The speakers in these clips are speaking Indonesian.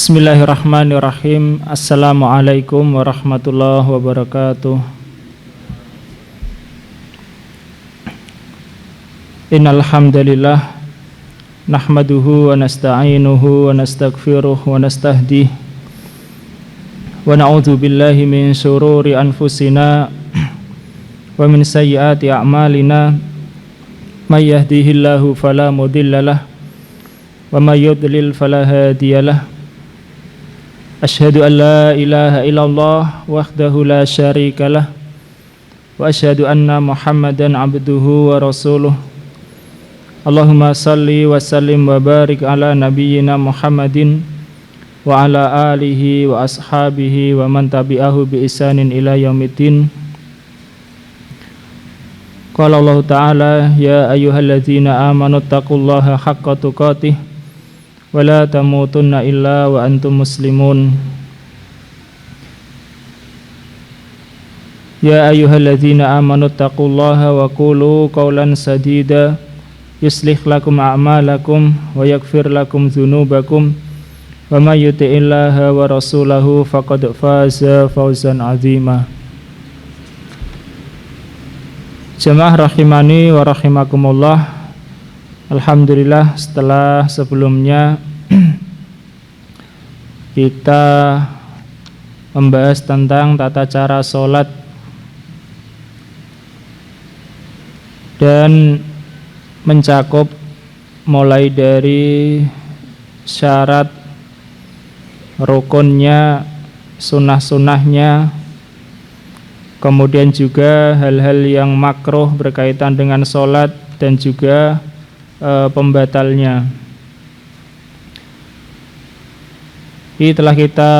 Bismillahirrahmanirrahim. Assalamualaikum warahmatullahi wabarakatuh. Innal hamdalillah nahmaduhu wa nasta'inuhu wa nastaghfiruh wa nastahdihi wa na'udzu billahi min syururi anfusina wa min sayyiati a'malina may yahdihillahu fala mudhillalah wa may yudlil fala hadiyalah. Asyhadu an la ilaha illallah wahdahu la syarikalah wa asyhadu anna Muhammadan abduhu wa rasuluh. Allahumma salli wa sallim wa barik ala nabiyyina Muhammadin wa ala alihi wa ashabihi wa man tabi'ahu bi ihsanin ila yaumiddin. Qala Allah Ta'ala ya ayyuhalladzina amanu taqullaha haqqa tuqatih wa la tamutunna illa wa antum muslimun. Ya ayyuhalladzina amanu taqullaha wa qulu qawlan sadida yuslih lakum a'malakum wa yaghfir lakum dzunubakum wa may yuti'illaha wa rasulahu faqad faza fawzan 'azima. Jamaah rahimani wa rahimakumullah. Alhamdulillah, setelah sebelumnya kita membahas tentang tata cara sholat dan mencakup mulai dari syarat, rukunnya, sunnah-sunnahnya, kemudian juga hal-hal yang makruh berkaitan dengan sholat dan juga pembatalnya. Ini telah kita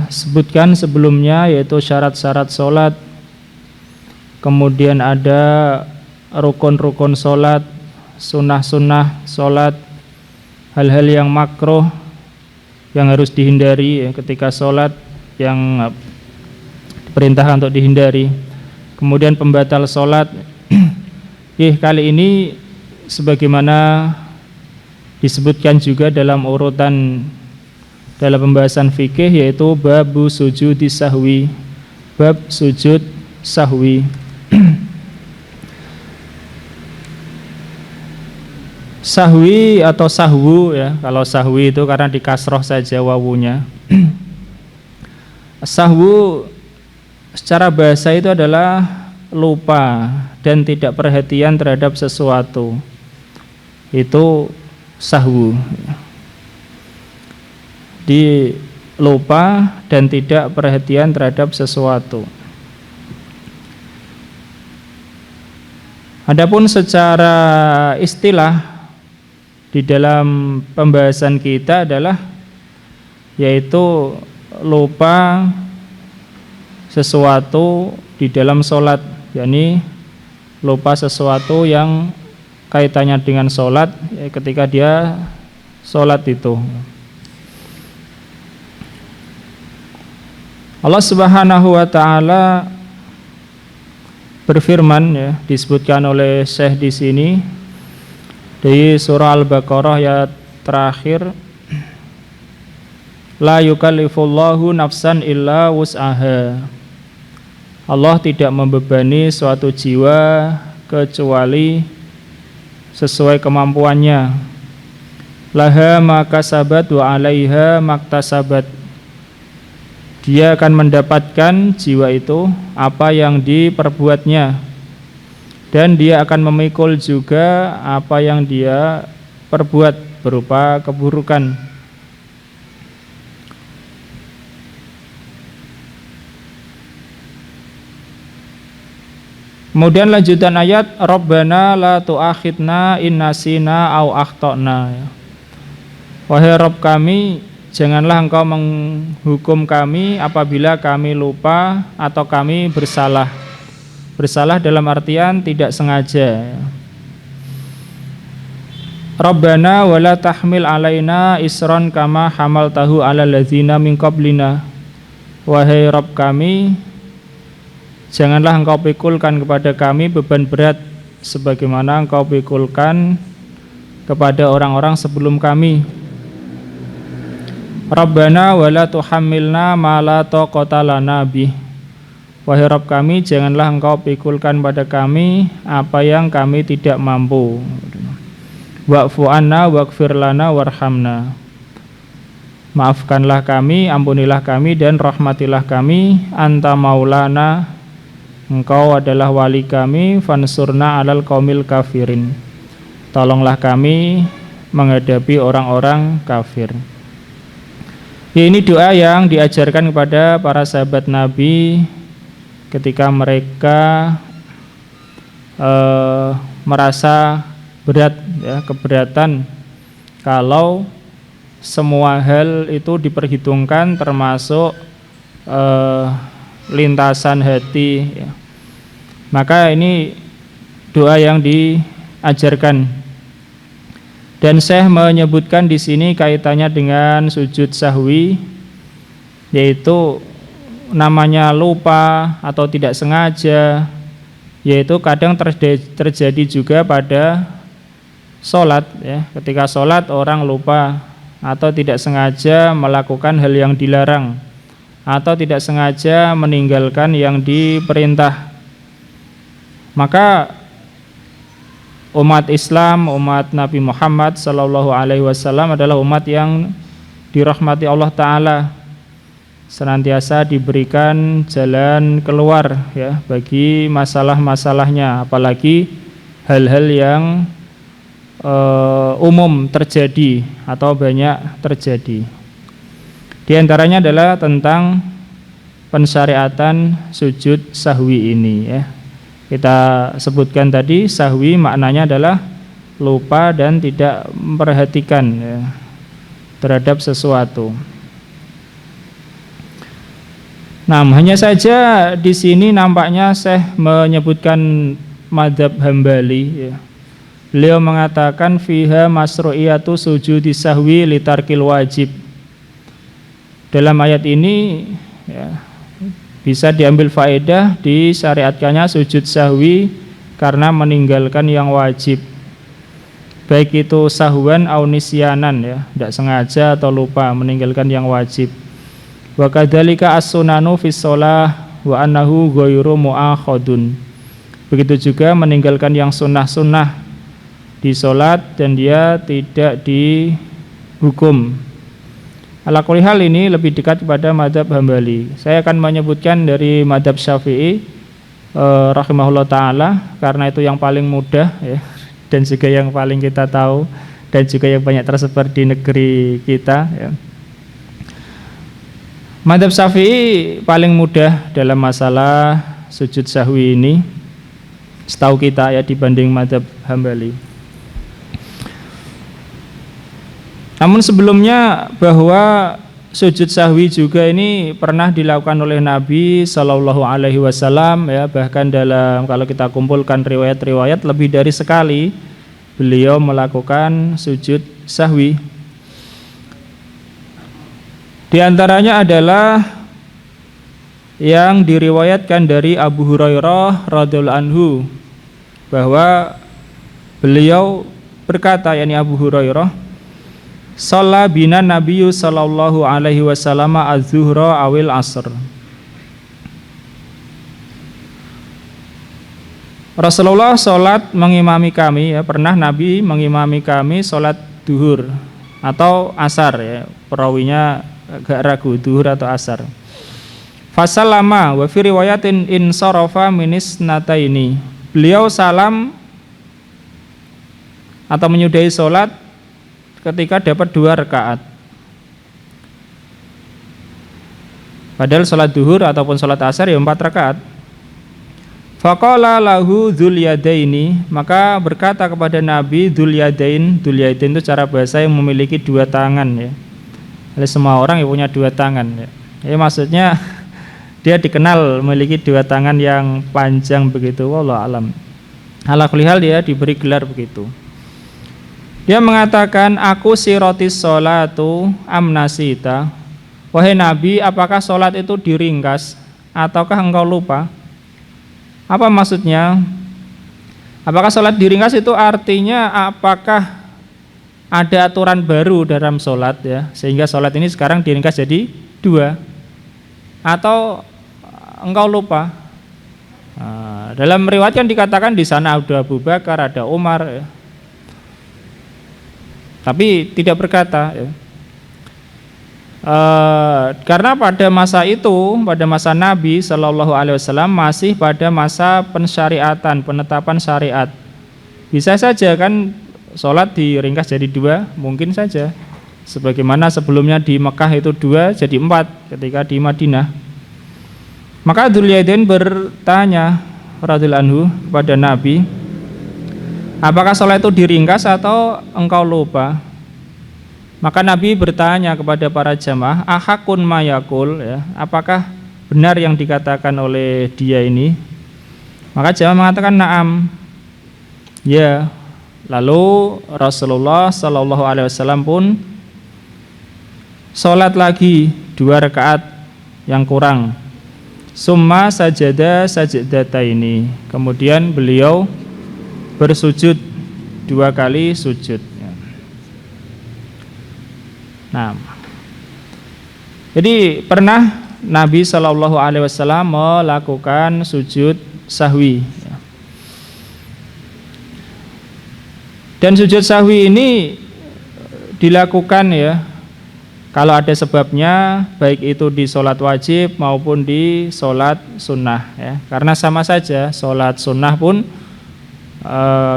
sebutkan sebelumnya, yaitu syarat-syarat sholat, kemudian ada rukun-rukun sholat, sunnah-sunnah sholat, hal-hal yang makruh yang harus dihindari ketika sholat, yang perintah untuk dihindari, kemudian pembatal sholat. Kali ini sebagaimana disebutkan juga dalam urutan dalam pembahasan fikih, yaitu babu sujudi sahwi, bab sujud sahwi. Sahwi atau sahwu ya, kalau sahwi itu karena dikasroh saja wawunya. Sahwu secara bahasa itu adalah lupa dan tidak perhatian terhadap sesuatu. Itu sahwu, di lupa dan tidak perhatian terhadap sesuatu. Adapun secara istilah di dalam pembahasan kita adalah yaitu lupa sesuatu di dalam sholat, yakni lupa sesuatu yang kaitannya dengan sholat ketika dia sholat itu. Allah Subhanahu wa Ta'ala berfirman, ya, disebutkan oleh Syekh di sini di surah Al-Baqarah ayat terakhir, la yukallifullahu nafsan illa wus'aha. Allah tidak membebani suatu jiwa kecuali sesuai kemampuannya. Laha makasabat wa alaiha maktasabat. Dia akan mendapatkan jiwa itu apa yang diperbuatnya, dan dia akan memikul juga apa yang dia perbuat berupa keburukan. Kemudian lanjutan ayat, Rabbana la tu'akhidna in nasina au akhtana. Wahai Rabb kami, janganlah engkau menghukum kami apabila kami lupa atau kami bersalah. Bersalah dalam artian tidak sengaja. Rabbana wala tahmil alaina isran kama hamaltahu ala ladzina min qablina. Wahai Rabb kami, janganlah engkau pikulkan kepada kami beban berat sebagaimana engkau pikulkan kepada orang-orang sebelum kami. Rabbana wala tuhammilna ma la taqata lana bih. Wahai Rabb kami, janganlah Engkau pikulkan pada kami apa yang kami tidak mampu. Wa'fu anna waghfir lana warhamna. Maafkanlah kami, ampunilah kami, dan rahmatilah kami. Anta maulana, Engkau adalah wali kami. Fansurna alal qaumil kafirin. Tolonglah kami menghadapi orang-orang kafir. Ya, ini doa yang diajarkan kepada para sahabat Nabi ketika mereka merasa berat, ya, keberatan kalau semua hal itu diperhitungkan, termasuk lintasan hati, ya. Maka ini doa yang diajarkan. Dan Syekh menyebutkan di sini kaitannya dengan sujud sahwi, yaitu namanya lupa atau tidak sengaja, yaitu kadang terjadi juga pada sholat, ya. Ketika sholat orang lupa atau tidak sengaja melakukan hal yang dilarang, atau tidak sengaja meninggalkan yang diperintah. Maka umat Islam, umat Nabi Muhammad SAW adalah umat yang dirahmati Allah Ta'ala, senantiasa diberikan jalan keluar, ya, bagi masalah-masalahnya, apalagi hal-hal yang umum terjadi atau banyak terjadi. Di antaranya adalah tentang pensyariatan sujud sahwi ini, ya. Kita sebutkan tadi, sahwi maknanya adalah lupa dan tidak memperhatikan, ya, terhadap sesuatu. Nah, hanya saja di sini nampaknya Syekh menyebutkan mazhab Hambali, ya. Beliau mengatakan fiha masru'iyatu sujudi sahwi litarkil wajib. Dalam ayat ini, ya, bisa diambil faedah disyariatkannya sujud sahwi karena meninggalkan yang wajib, baik itu sahwan au nisyanan, ya, tidak sengaja atau lupa meninggalkan yang wajib. Wa kadzalika as-sunanu fis shalah wa annahu ghairu mu'akhadun. Begitu juga meninggalkan yang sunnah-sunnah di salat dan dia tidak dihukum. Ala kulli hal ini lebih dekat kepada mazhab Hambali. Saya akan menyebutkan dari mazhab Syafi'i rahimahullah ta'ala, karena itu yang paling mudah, ya, dan juga yang paling kita tahu, dan juga yang banyak tersebar di negeri kita, ya. Mazhab Syafi'i paling mudah dalam masalah sujud sahwi ini, setahu kita, ya, dibanding mazhab Hambali. Namun sebelumnya bahwa sujud sahwi juga ini pernah dilakukan oleh Nabi Shallallahu Alaihi Wasallam, ya, bahkan dalam, kalau kita kumpulkan riwayat-riwayat, lebih dari sekali beliau melakukan sujud sahwi. Di antaranya adalah yang diriwayatkan dari Abu Hurairah radhiyallahu anhu, bahwa beliau berkata, yakni Abu Hurairah, shalla bina nabiyyu sallallahu alaihi wasallam az-zuhra awil asr. Rasulullah sholat mengimami kami, ya, pernah Nabi mengimami kami sholat duhur atau asar, ya, perawinya agak ragu, duhur atau asar. Fasallama wa fi riwayatin in sarafa minis nataini. Beliau salam atau menyudahi sholat ketika dapat 2 rakaat. Padahal sholat duhur ataupun sholat asar, ya, 4 rakaat. Faqala lahu dzul yadaini, maka berkata kepada Nabi dzul yadain. Dzul yadain itu cara bahasa yang memiliki 2 tangan, ya. Oleh semua orang yang punya 2 tangan, ya. Ya, maksudnya dia dikenal memiliki 2 tangan yang panjang begitu, wallahu alam. Ala kulli hal dia diberi gelar begitu. Dia mengatakan, aku sirotis sholatu amnasita. Wahai Nabi, apakah sholat itu diringkas ataukah engkau lupa? Apa maksudnya? Apakah sholat diringkas itu artinya apakah ada aturan baru dalam sholat ya, sehingga sholat ini sekarang diringkas jadi 2, atau engkau lupa. Dalam riwayat kan dikatakan di sana ada Abu Bakar, ada Umar ya. Tapi tidak berkata ya. Karena pada masa itu, pada masa Nabi Shallallahu Alaihi Wasallam masih pada masa pensyariatan, penetapan syariat. Bisa saja kan sholat diringkas jadi 2, mungkin saja. Sebagaimana sebelumnya di Mekah itu 2 jadi 4 ketika di Madinah. Maka Dzulyadain bertanya radhiyallahu anhu kepada Nabi, apakah sholat itu diringkas atau engkau lupa? Maka Nabi bertanya kepada para jamaah, ahakun mayakul ya, apakah benar yang dikatakan oleh dia ini? Maka jamaah mengatakan na'am. Ya. Lalu Rasulullah Shallallahu Alaihi Wasallam pun sholat lagi 2 rakaat yang kurang. Summa sajada sajdata ini. Kemudian beliau bersujud 2 kali sujud. Nah, jadi pernah Nabi Shallallahu Alaihi Wasallam melakukan sujud sahwi. Dan sujud sahwi ini dilakukan ya, kalau ada sebabnya, baik itu di sholat wajib maupun di sholat sunnah ya. Karena sama saja sholat sunnah pun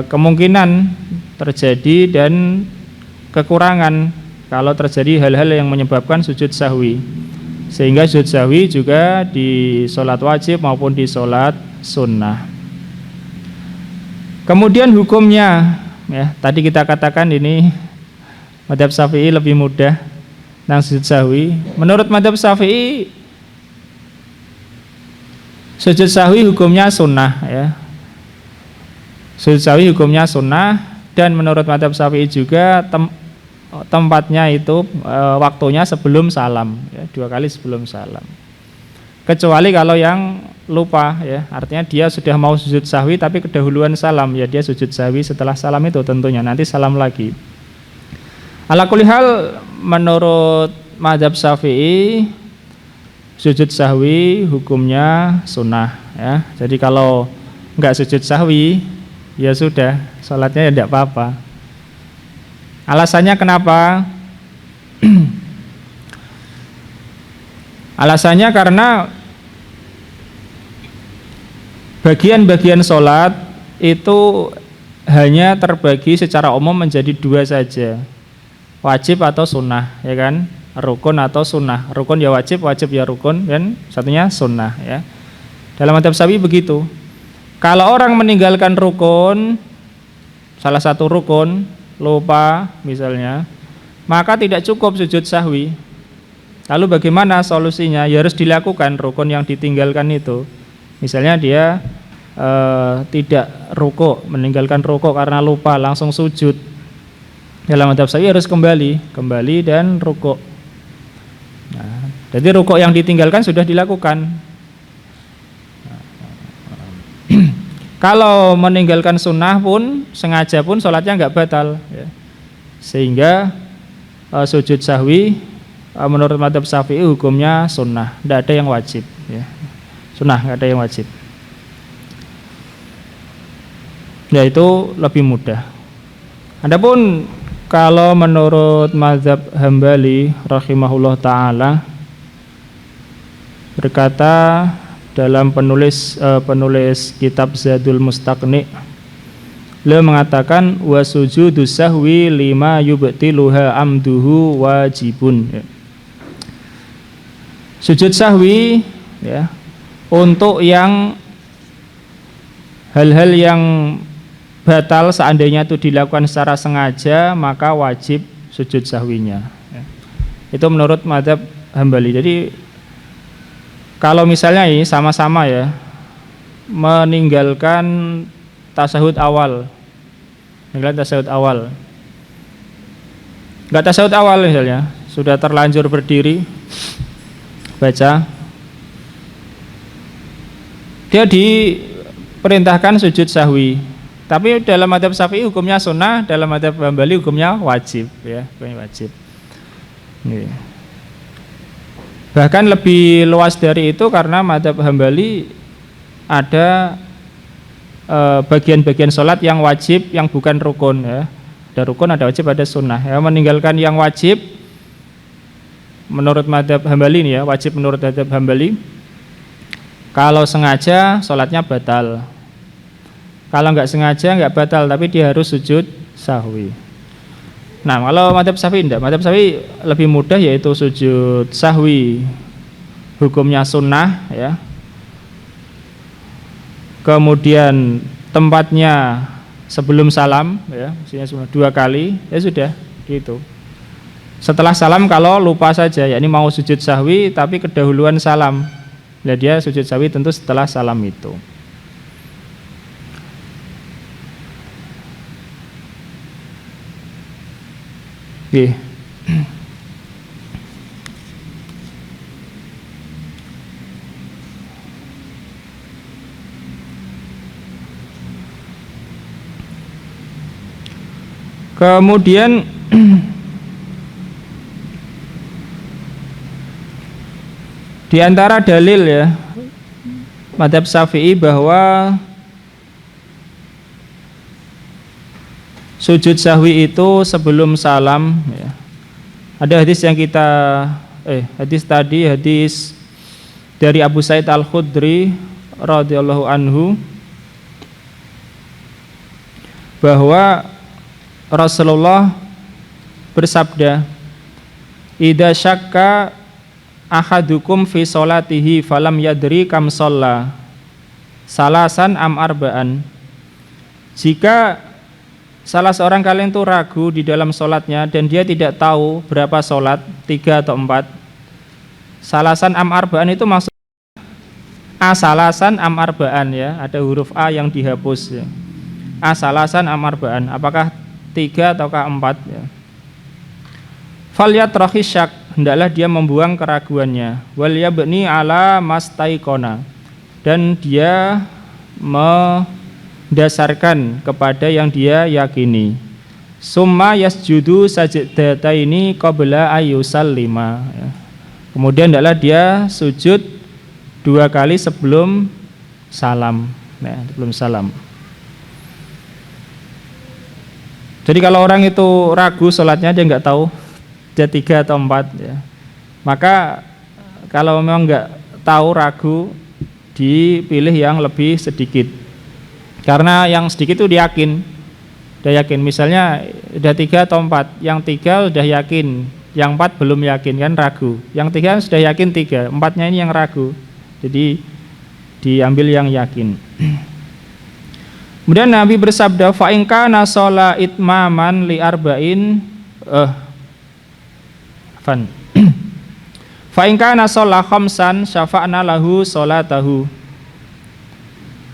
kemungkinan terjadi dan kekurangan kalau terjadi hal-hal yang menyebabkan sujud sahwi. Sehingga sujud sahwi juga di sholat wajib maupun di sholat sunnah. Kemudian hukumnya ya, tadi kita katakan ini mazhab Syafi'i lebih mudah tentang sujud sahwi. Menurut mazhab Syafi'i, sujud sahwi hukumnya sunnah ya. Sujud sahwi hukumnya sunnah, dan menurut mazhab Syafi'i juga tempatnya itu waktunya sebelum salam ya, 2 kali sebelum salam. Kecuali kalau yang lupa ya, artinya dia sudah mau sujud sahwi tapi kedahuluan salam ya, dia sujud sahwi setelah salam itu tentunya, nanti salam lagi. Ala kulli hal, menurut mazhab Syafi'i sujud sahwi hukumnya sunnah ya. Jadi kalau enggak sujud sahwi ya sudah, sholatnya ya tidak apa-apa. Alasannya kenapa? Alasannya karena bagian-bagian sholat itu hanya terbagi secara umum menjadi 2 saja, wajib atau sunnah ya kan, rukun atau sunnah. Rukun ya wajib, wajib ya rukun, dan satunya sunnah ya. Dalam mazhab Syafi'i begitu. Kalau orang meninggalkan rukun, salah satu rukun, lupa misalnya, maka tidak cukup sujud sahwi. Lalu bagaimana solusinya? Ya harus dilakukan rukun yang ditinggalkan itu. Misalnya dia tidak rukuk, meninggalkan rukuk karena lupa, langsung sujud. Dalam mazhab Syafi'i harus kembali dan rukuk. Nah, jadi rukuk yang ditinggalkan sudah dilakukan. Kalau meninggalkan sunnah pun, sengaja pun sholatnya enggak batal ya. Sehingga sujud sahwi menurut mazhab Syafi'i hukumnya sunnah, tidak ada yang wajib ya. Sunnah, enggak ada yang wajib. Ya itu lebih mudah. Adapun kalau menurut mazhab Hambali rahimahullah ta'ala, berkata dalam penulis kitab Zadul Mustaqni, beliau mengatakan wa sujudus sahwi lima yubtiluha amduhu wajibun. Sujud sahwi ya, untuk yang hal-hal yang batal seandainya itu dilakukan secara sengaja, maka wajib sujud sahwinya ya. Itu menurut mazhab Hambali. Jadi kalau misalnya ini sama-sama ya, meninggalkan tasahud awal, enggak tasahud awal misalnya, sudah terlanjur berdiri baca, dia diperintahkan sujud sahwi, Tapi dalam madzhab Syafi'i hukumnya sunnah, dalam madzhab Hambali hukumnya wajib, ya, hukumnya wajib. Nih. Bahkan lebih luas dari itu karena madzhab Hambali ada bagian-bagian sholat yang wajib, yang bukan rukun, ya. Ada rukun, ada wajib, ada sunnah. Ya, meninggalkan yang wajib menurut madzhab Hambali nih, ya, wajib menurut madzhab Hambali. Kalau sengaja sholatnya batal. Kalau nggak sengaja nggak batal, tapi dia harus sujud sahwi. Nah, kalau madzhab Syafi'i enggak, madzhab Syafi'i lebih mudah, yaitu sujud sahwi hukumnya sunnah, ya. Kemudian tempatnya sebelum salam, ya, maksudnya 2 kali, ya sudah gitu. Setelah salam kalau lupa saja, yakni mau sujud sahwi tapi kedahuluan salam, nah dia sujud sahwi tentu setelah salam itu. Oke. Kemudian di antara dalil, ya, madzhab Syafi'i bahwa sujud sahwi itu sebelum salam, ya. Ada hadis yang kita hadis dari Abu Sa'id Al-Khudri radhiyallahu anhu bahwa Rasulullah bersabda, "Idza syakka ahadukum fi sholatihi falam yadri kam shalla salasan am arba'an." Jika salah seorang kalian itu ragu di dalam sholatnya dan dia tidak tahu berapa sholat, 3 atau 4. Salasan am arba'an itu maksudnya asalasan am arba'an, ya, ada huruf A yang dihapus, ya. Asalasan am arba'an, apakah 3 ataukah 4, ya. Falyatrahi syak, hendaklah dia membuang keraguannya. Wal yabni ala mastaikona, dan dia dasarkan kepada yang dia yakini. Summa yasjudu sajdataini qabla ayyusallima, ya. Kemudian hendaklah dia sujud 2 kali sebelum salam, ya, sebelum salam. Jadi kalau orang itu ragu sholatnya, dia nggak tahu dia 3 atau 4, ya, maka kalau memang nggak tahu, ragu, dipilih yang lebih sedikit. Karena yang sedikit itu dia yakin, misalnya udah 3 atau 4, yang 3 udah yakin, yang 4 belum yakin, kan ragu. Yang 3 sudah yakin 3, 4-nya ini yang ragu, jadi diambil yang yakin. Kemudian Nabi bersabda, fa in kana shola itmaman li arba'in fa in kana shola khamsan syafa'na lahu sholatahu.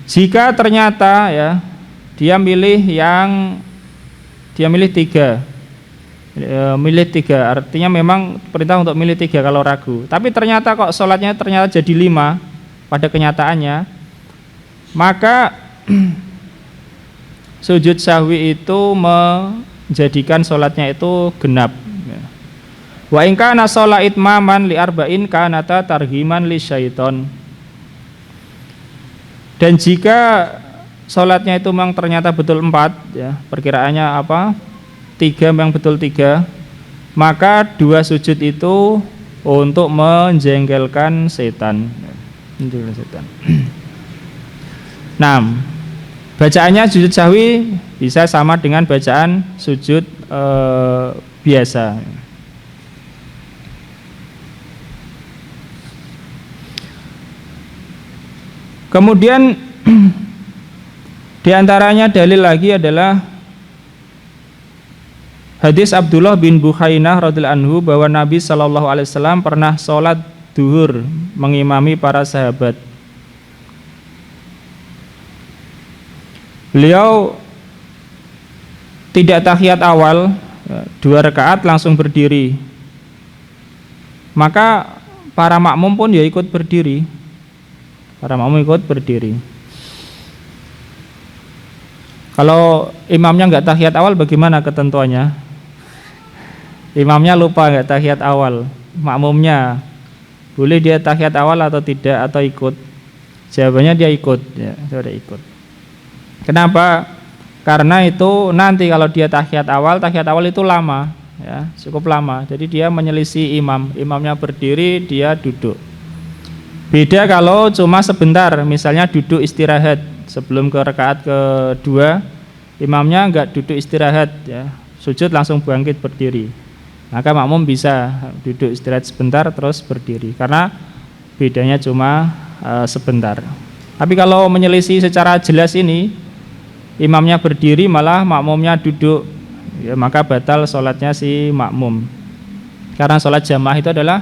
Jika ternyata, ya, dia milih 3, artinya memang perintah untuk milih 3 kalau ragu. Tapi ternyata kok sholatnya ternyata jadi 5 pada kenyataannya, maka sujud sahwi itu menjadikan sholatnya itu genap. Wa in kana shola itmaman li arba'in kanata targhiman li syaiton. Dan jika sholatnya itu memang ternyata betul 4, ya, perkiraannya 3 memang betul 3, maka 2 sujud itu untuk menjengkelkan setan. Nah, bacaannya sujud sahwi bisa sama dengan bacaan sujud biasa. Kemudian diantaranya dalil lagi adalah hadis Abdullah bin Bukhainah radhiyallahu anhu bahwa Nabi SAW pernah sholat duhur mengimami para sahabat. Beliau tidak tahiyat awal, 2 rakaat langsung berdiri. Maka para makmum pun ya ikut berdiri. Kalau imamnya nggak tahiyat awal bagaimana ketentuannya? Imamnya lupa nggak tahiyat awal, makmumnya boleh dia tahiyat awal atau tidak atau ikut? Jawabannya dia ikut, ya, dia ikut. Kenapa? Karena itu nanti kalau dia tahiyat awal itu lama, ya, cukup lama. Jadi dia menyelisih imam, imamnya berdiri, dia duduk. Beda kalau cuma sebentar, misalnya duduk istirahat sebelum ke rakaat kedua, imamnya enggak duduk istirahat, ya, sujud langsung bangkit berdiri. Maka makmum bisa duduk istirahat sebentar terus berdiri, karena bedanya cuma sebentar. Tapi kalau menyelisih secara jelas ini, imamnya berdiri malah makmumnya duduk, ya, maka batal sholatnya si makmum. Karena sholat jamaah itu adalah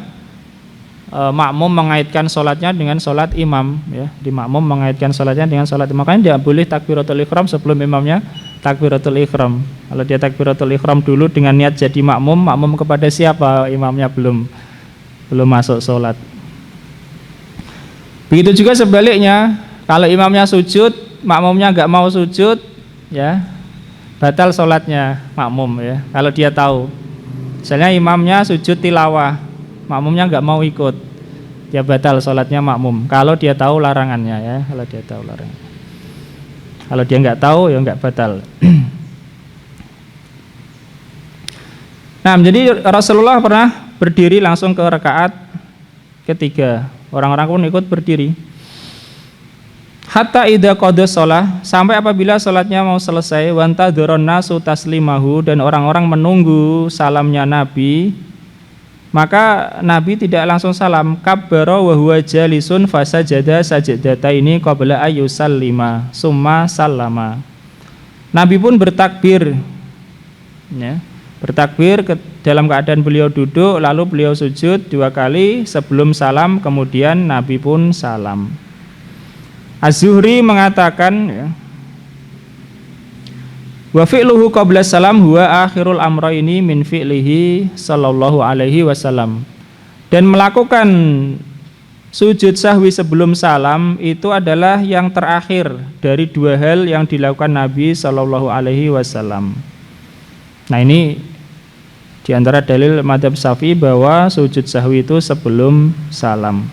makmum mengaitkan sholatnya dengan sholat imam, ya. Di makmum mengaitkan sholatnya dengan sholat imam. Makanya tidak boleh takbiratul ihram sebelum imamnya takbiratul ihram. Kalau dia takbiratul ihram dulu dengan niat jadi makmum, makmum kepada siapa? Imamnya belum masuk sholat. Begitu juga sebaliknya, kalau imamnya sujud, makmumnya nggak mau sujud, ya, batal sholatnya makmum, ya. Kalau dia tahu, misalnya imamnya sujud tilawah, makmumnya nggak mau ikut, dia batal sholatnya makmum. Kalau dia tahu larangannya, ya, kalau dia tahu larangan. Kalau dia nggak tahu, ya nggak batal. Nah, jadi Rasulullah pernah berdiri langsung ke rakaat ketiga. Orang-orang pun ikut berdiri. Hatta idza qada shalah, sampai apabila salatnya mau selesai, wanta nasu taslimahu, dan orang-orang menunggu salamnya Nabi, maka Nabi tidak langsung salam. Kabbara wa huwa jalisun fasajada sajdataini qabla ayyusallima summa sallama. Nabi pun bertakbir, ya, bertakbir dalam keadaan beliau duduk, lalu beliau sujud 2 kali sebelum salam, kemudian Nabi pun salam. Az-Zuhri mengatakan, ya, wa fi'luhu qabla salam huwa akhirul amrayni min fi'lihi sallallahu alaihi wasallam. Dan melakukan sujud sahwi sebelum salam itu adalah yang terakhir dari 2 hal yang dilakukan Nabi sallallahu alaihi wasallam. Nah, ini di antara dalil madzhab Syafi'i bahwa sujud sahwi itu sebelum salam.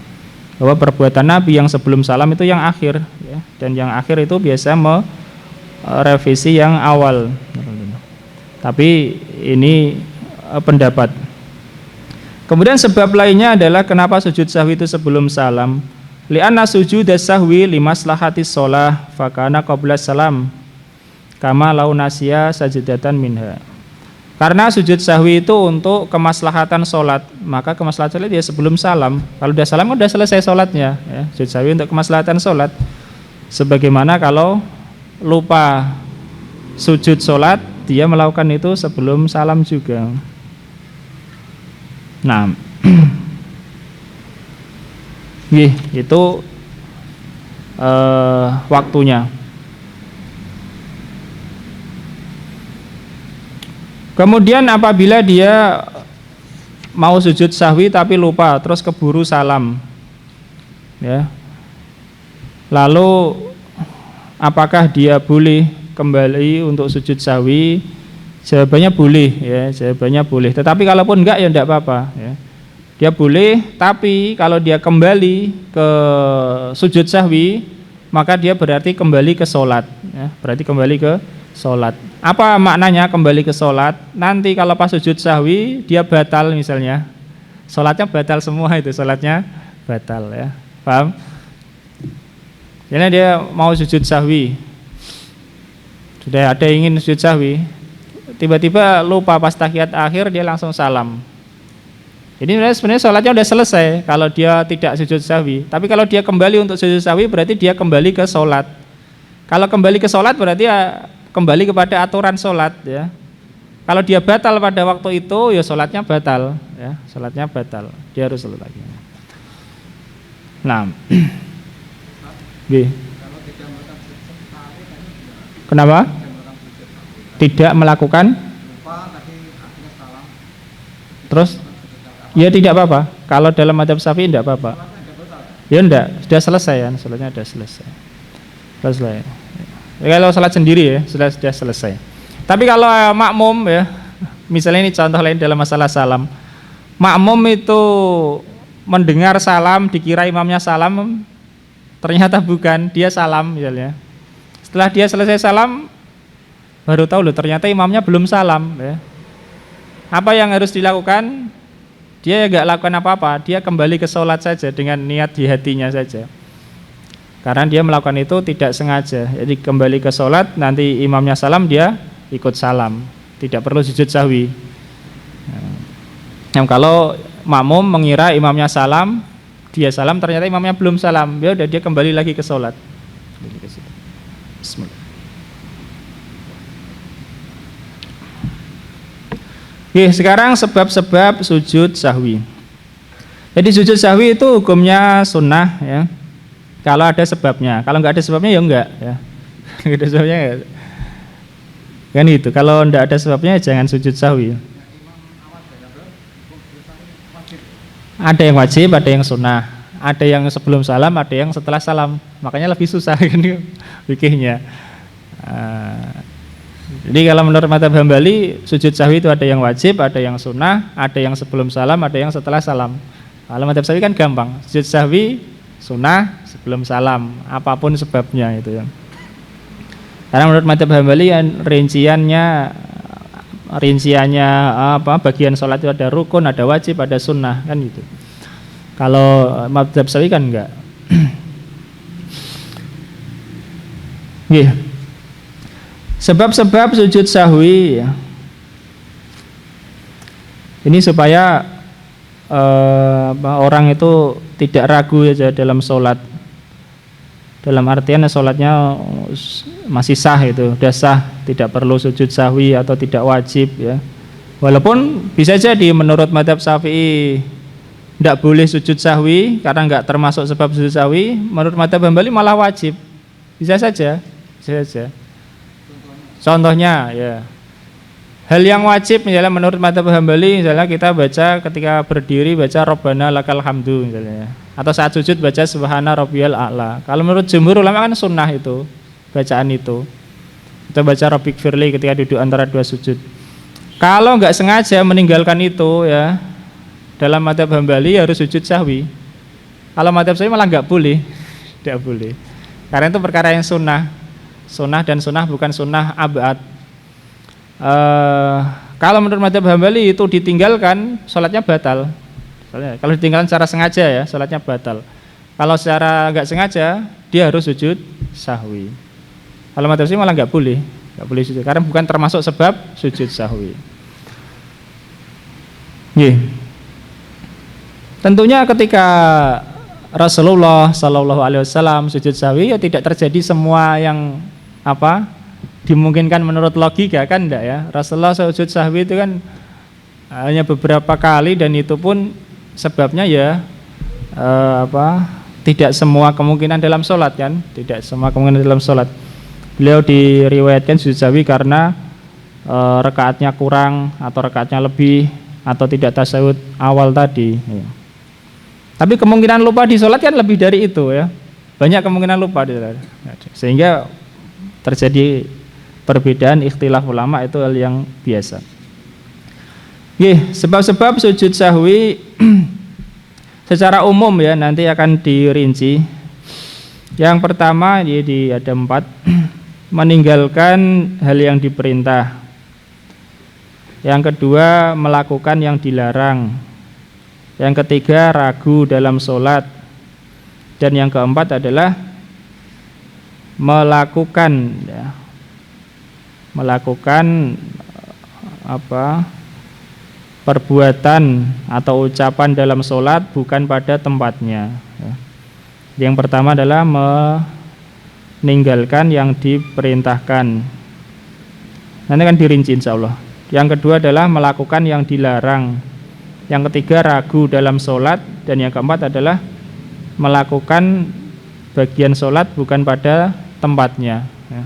Bahwa perbuatan Nabi yang sebelum salam itu yang akhir, ya, dan yang akhir itu biasa merevisi yang awal. Tapi ini pendapat. Kemudian sebab lainnya adalah kenapa sujud sahwi itu sebelum salam. Li'anna sujud sahwi limaslahatis shalah fakana qabla salam kama lau nasiya sajdatan minha. Karena sujud sahwi itu untuk kemaslahatan sholat, maka kemaslahatan sholat dia sebelum salam. Kalau udah salam udah selesai sholatnya, ya. Sujud sahwi untuk kemaslahatan sholat. Sebagaimana kalau lupa sujud sholat, dia melakukan itu sebelum salam juga. Nah, itu waktunya. Kemudian apabila dia mau sujud sahwi tapi lupa, terus keburu salam, ya, lalu apakah dia boleh kembali untuk sujud sahwi? Jawabannya boleh, ya, jawabannya boleh. Tetapi kalaupun enggak, ya enggak apa-apa, ya. Dia boleh, tapi kalau dia kembali ke sujud sahwi, maka dia berarti kembali ke sholat, ya, berarti kembali ke sholat. Apa maknanya kembali ke sholat? Nanti kalau pas sujud sahwi dia batal misalnya, sholatnya batal semua, itu sholatnya batal, ya, paham? Jadi dia mau sujud sahwi, sudah ada ingin sujud sahwi, tiba-tiba lupa pas tahiyat akhir dia langsung salam. Ini sebenarnya sholatnya udah selesai kalau dia tidak sujud sahwi. Tapi kalau dia kembali untuk sujud sahwi berarti dia kembali ke sholat. Kalau kembali ke sholat berarti ya kembali kepada aturan sholat, ya. Kalau dia batal pada waktu itu, ya sholatnya batal, ya, sholatnya batal. Dia harus sholat lagi. Nah, kenapa? Tidak melakukan? Terus? Ya tidak apa-apa. Kalau dalam madzhab Syafi'i tidak apa-apa. Ya enggak, sudah selesai, ya, sholatnya sudah selesai. Selesai. Kalau salat sendiri ya sudah selesai. Tapi kalau makmum ya, misalnya ini contoh lain dalam masalah salam. Makmum itu mendengar salam, dikira imamnya salam, ternyata bukan, dia salam misalnya. Setelah dia selesai salam, baru tahu loh ternyata imamnya belum salam ya. Apa yang harus dilakukan? Dia nggak lakukan apa-apa, dia kembali ke sholat saja dengan niat di hatinya saja. Karena dia melakukan itu tidak sengaja. Jadi kembali ke sholat, nanti imamnya salam, dia ikut salam. Tidak perlu sujud sahwi. Nah, kalau makmum mengira imamnya salam, dia salam, ternyata imamnya belum salam, ya udah dia kembali lagi ke sholat. Bismillah. Oke, sekarang sebab-sebab sujud sahwi. Jadi sujud sahwi itu hukumnya sunnah ya. Kalau ada sebabnya, kalau nggak ada sebabnya ya enggak ya. Nggak ada sebabnya enggak. Kan itu, kalau nggak ada sebabnya jangan sujud sahwi. Ada yang wajib, ada yang sunnah, ada yang sebelum salam, ada yang setelah salam. Makanya lebih susah kan fikihnya. Jadi kalau menurut mazhab Hambali sujud sahwi itu ada yang wajib, ada yang sunnah, ada yang sebelum salam, ada yang setelah salam. Kalau mazhab Syafi'i kan gampang, sujud sahwi sunnah sebelum salam, apapun sebabnya itu ya. Karena menurut mazhab Hambali rinciannya apa bagian sholat itu ada rukun, ada wajib, ada sunnah kan gitu. Kalau mazhab Syafi'i kan enggak. Sebab-sebab sujud sahwi ya. Ini supaya orang itu tidak ragu saja dalam sholat. Dalam artian sholatnya masih sah itu, sudah sah, tidak perlu sujud sahwi atau tidak wajib ya. Walaupun bisa jadi menurut mazhab Syafi'i tidak boleh sujud sahwi karena enggak termasuk sebab sujud sahwi, menurut mazhab Hambali malah wajib. Bisa saja. Contohnya ya. Hal yang wajib misalnya menurut mazhab Hambali, misalnya kita baca ketika berdiri baca Rabbana lakal hamdu misalnya, atau saat sujud baca subhana rabbiyal a'la. Kalau menurut jumhur ulama kan sunnah itu bacaan itu. Kita baca rabbik firli ketika duduk antara dua sujud. Kalau enggak sengaja meninggalkan itu ya, dalam mazhab Hambali harus sujud sahwi. Kalau mazhab Syafi'i malah enggak boleh. Tidak boleh. Karena itu perkara yang sunnah. Sunnah dan sunnah bukan sunnah abad. Kalau menurut mazhab Hambali itu ditinggalkan, sholatnya batal. Kalau ditinggalkan secara sengaja ya, sholatnya batal. Kalau secara nggak sengaja, dia harus sujud sahwi. Kalau mazhab Syafi'i malah nggak boleh sujud, karena bukan termasuk sebab sujud sahwi. Tentunya ketika Rasulullah Shallallahu Alaihi Wasallam sujud sahwi ya tidak terjadi semua yang dimungkinkan menurut logika kan enggak ya. Rasulullah sujud sahwi itu kan hanya beberapa kali dan itu pun sebabnya ya tidak semua kemungkinan dalam sholat kan, tidak semua kemungkinan dalam sholat. Beliau diriwayatkan sujud sahwi karena rakaatnya kurang atau rakaatnya lebih atau tidak tasyahud awal tadi ya. Tapi kemungkinan lupa di sholat kan lebih dari itu ya, banyak kemungkinan lupa di sholat. Sehingga terjadi perbedaan ikhtilaf ulama, itu hal yang biasa. Sebab-sebab sujud sahwi secara umum ya nanti akan dirinci. Yang pertama ada 4, meninggalkan hal yang diperintah. Yang kedua melakukan yang dilarang. Yang ketiga ragu dalam sholat. Dan yang keempat adalah melakukan perbuatan atau ucapan dalam sholat bukan pada tempatnya. Yang pertama adalah meninggalkan yang diperintahkan. Nanti akan dirinci insya Allah. Yang kedua adalah melakukan yang dilarang. Yang ketiga ragu dalam sholat. Dan yang keempat adalah melakukan bagian sholat bukan pada tempatnya ya.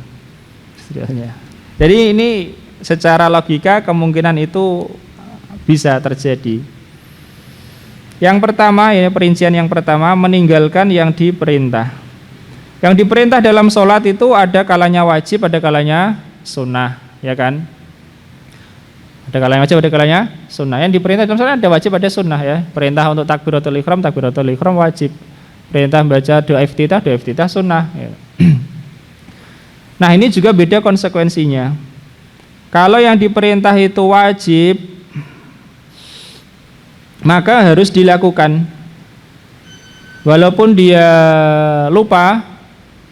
Jadi ini secara logika kemungkinan itu bisa terjadi. Yang pertama ya, perincian yang pertama meninggalkan yang diperintah. Yang diperintah dalam sholat itu ada kalanya wajib, ada kalanya sunnah, ya kan? Ada kalanya wajib, ada kalanya sunnah. Yang diperintah dalam sholat ada wajib, ada sunnah ya. Perintah untuk takbiratul ihram wajib. Perintah baca doa iftitah sunnah. Ya. Nah ini juga beda konsekuensinya. Kalau yang diperintah itu wajib, maka harus dilakukan. Walaupun dia lupa,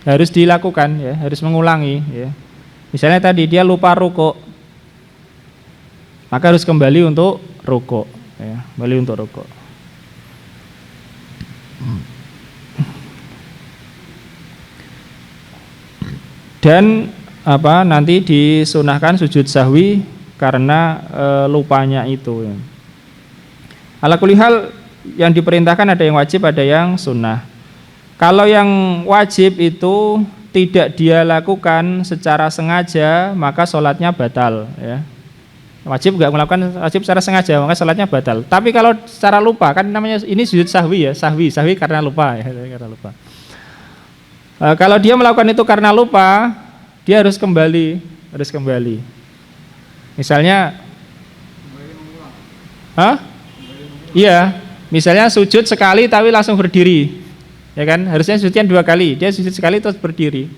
harus dilakukan ya, harus mengulangi ya. Misalnya tadi dia lupa rukuk, maka harus kembali untuk rukuk ya, kembali untuk rukuk. Dan nanti disunahkan sujud sahwi karena lupanya itu ya. Ala kulli hal yang diperintahkan ada yang wajib, ada yang sunnah. Kalau yang wajib itu tidak dia lakukan secara sengaja, maka sholatnya batal ya. Wajib nggak melakukan wajib secara sengaja, maka sholatnya batal. Tapi kalau secara lupa, kan namanya ini sujud sahwi ya, sahwi karena lupa ya, karena lupa. Kalau dia melakukan itu karena lupa, dia harus kembali. Misalnya, iya, misalnya sujud sekali tapi langsung berdiri, ya kan? Harusnya sujudnya 2 kali, dia sujud sekali terus berdiri.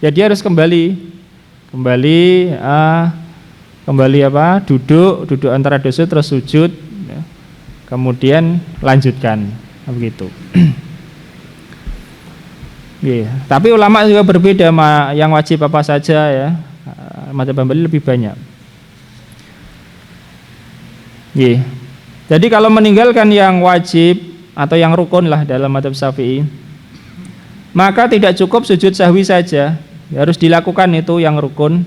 Ya dia harus kembali duduk antara dua sujud terus sujud, ya. Kemudian lanjutkan, begitu. Yeah. Tapi ulama juga berbeda yang wajib apa saja ya. Mazhab Hambali lebih banyak. Yeah. Jadi kalau meninggalkan yang wajib atau yang rukun lah dalam mazhab Syafi'i, maka tidak cukup sujud sahwi saja, harus dilakukan itu yang rukun,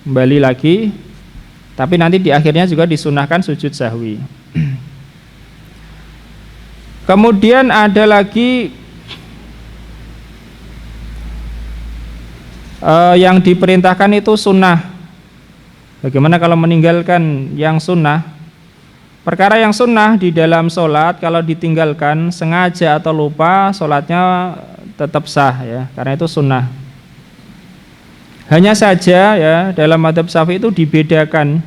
kembali lagi. Tapi nanti di akhirnya juga disunahkan sujud sahwi. Kemudian ada lagi yang diperintahkan itu sunnah. Bagaimana kalau meninggalkan yang sunnah? Perkara yang sunnah di dalam sholat kalau ditinggalkan sengaja atau lupa, sholatnya tetap sah ya, karena itu sunnah. Hanya saja ya dalam mazhab Syafi'i itu dibedakan.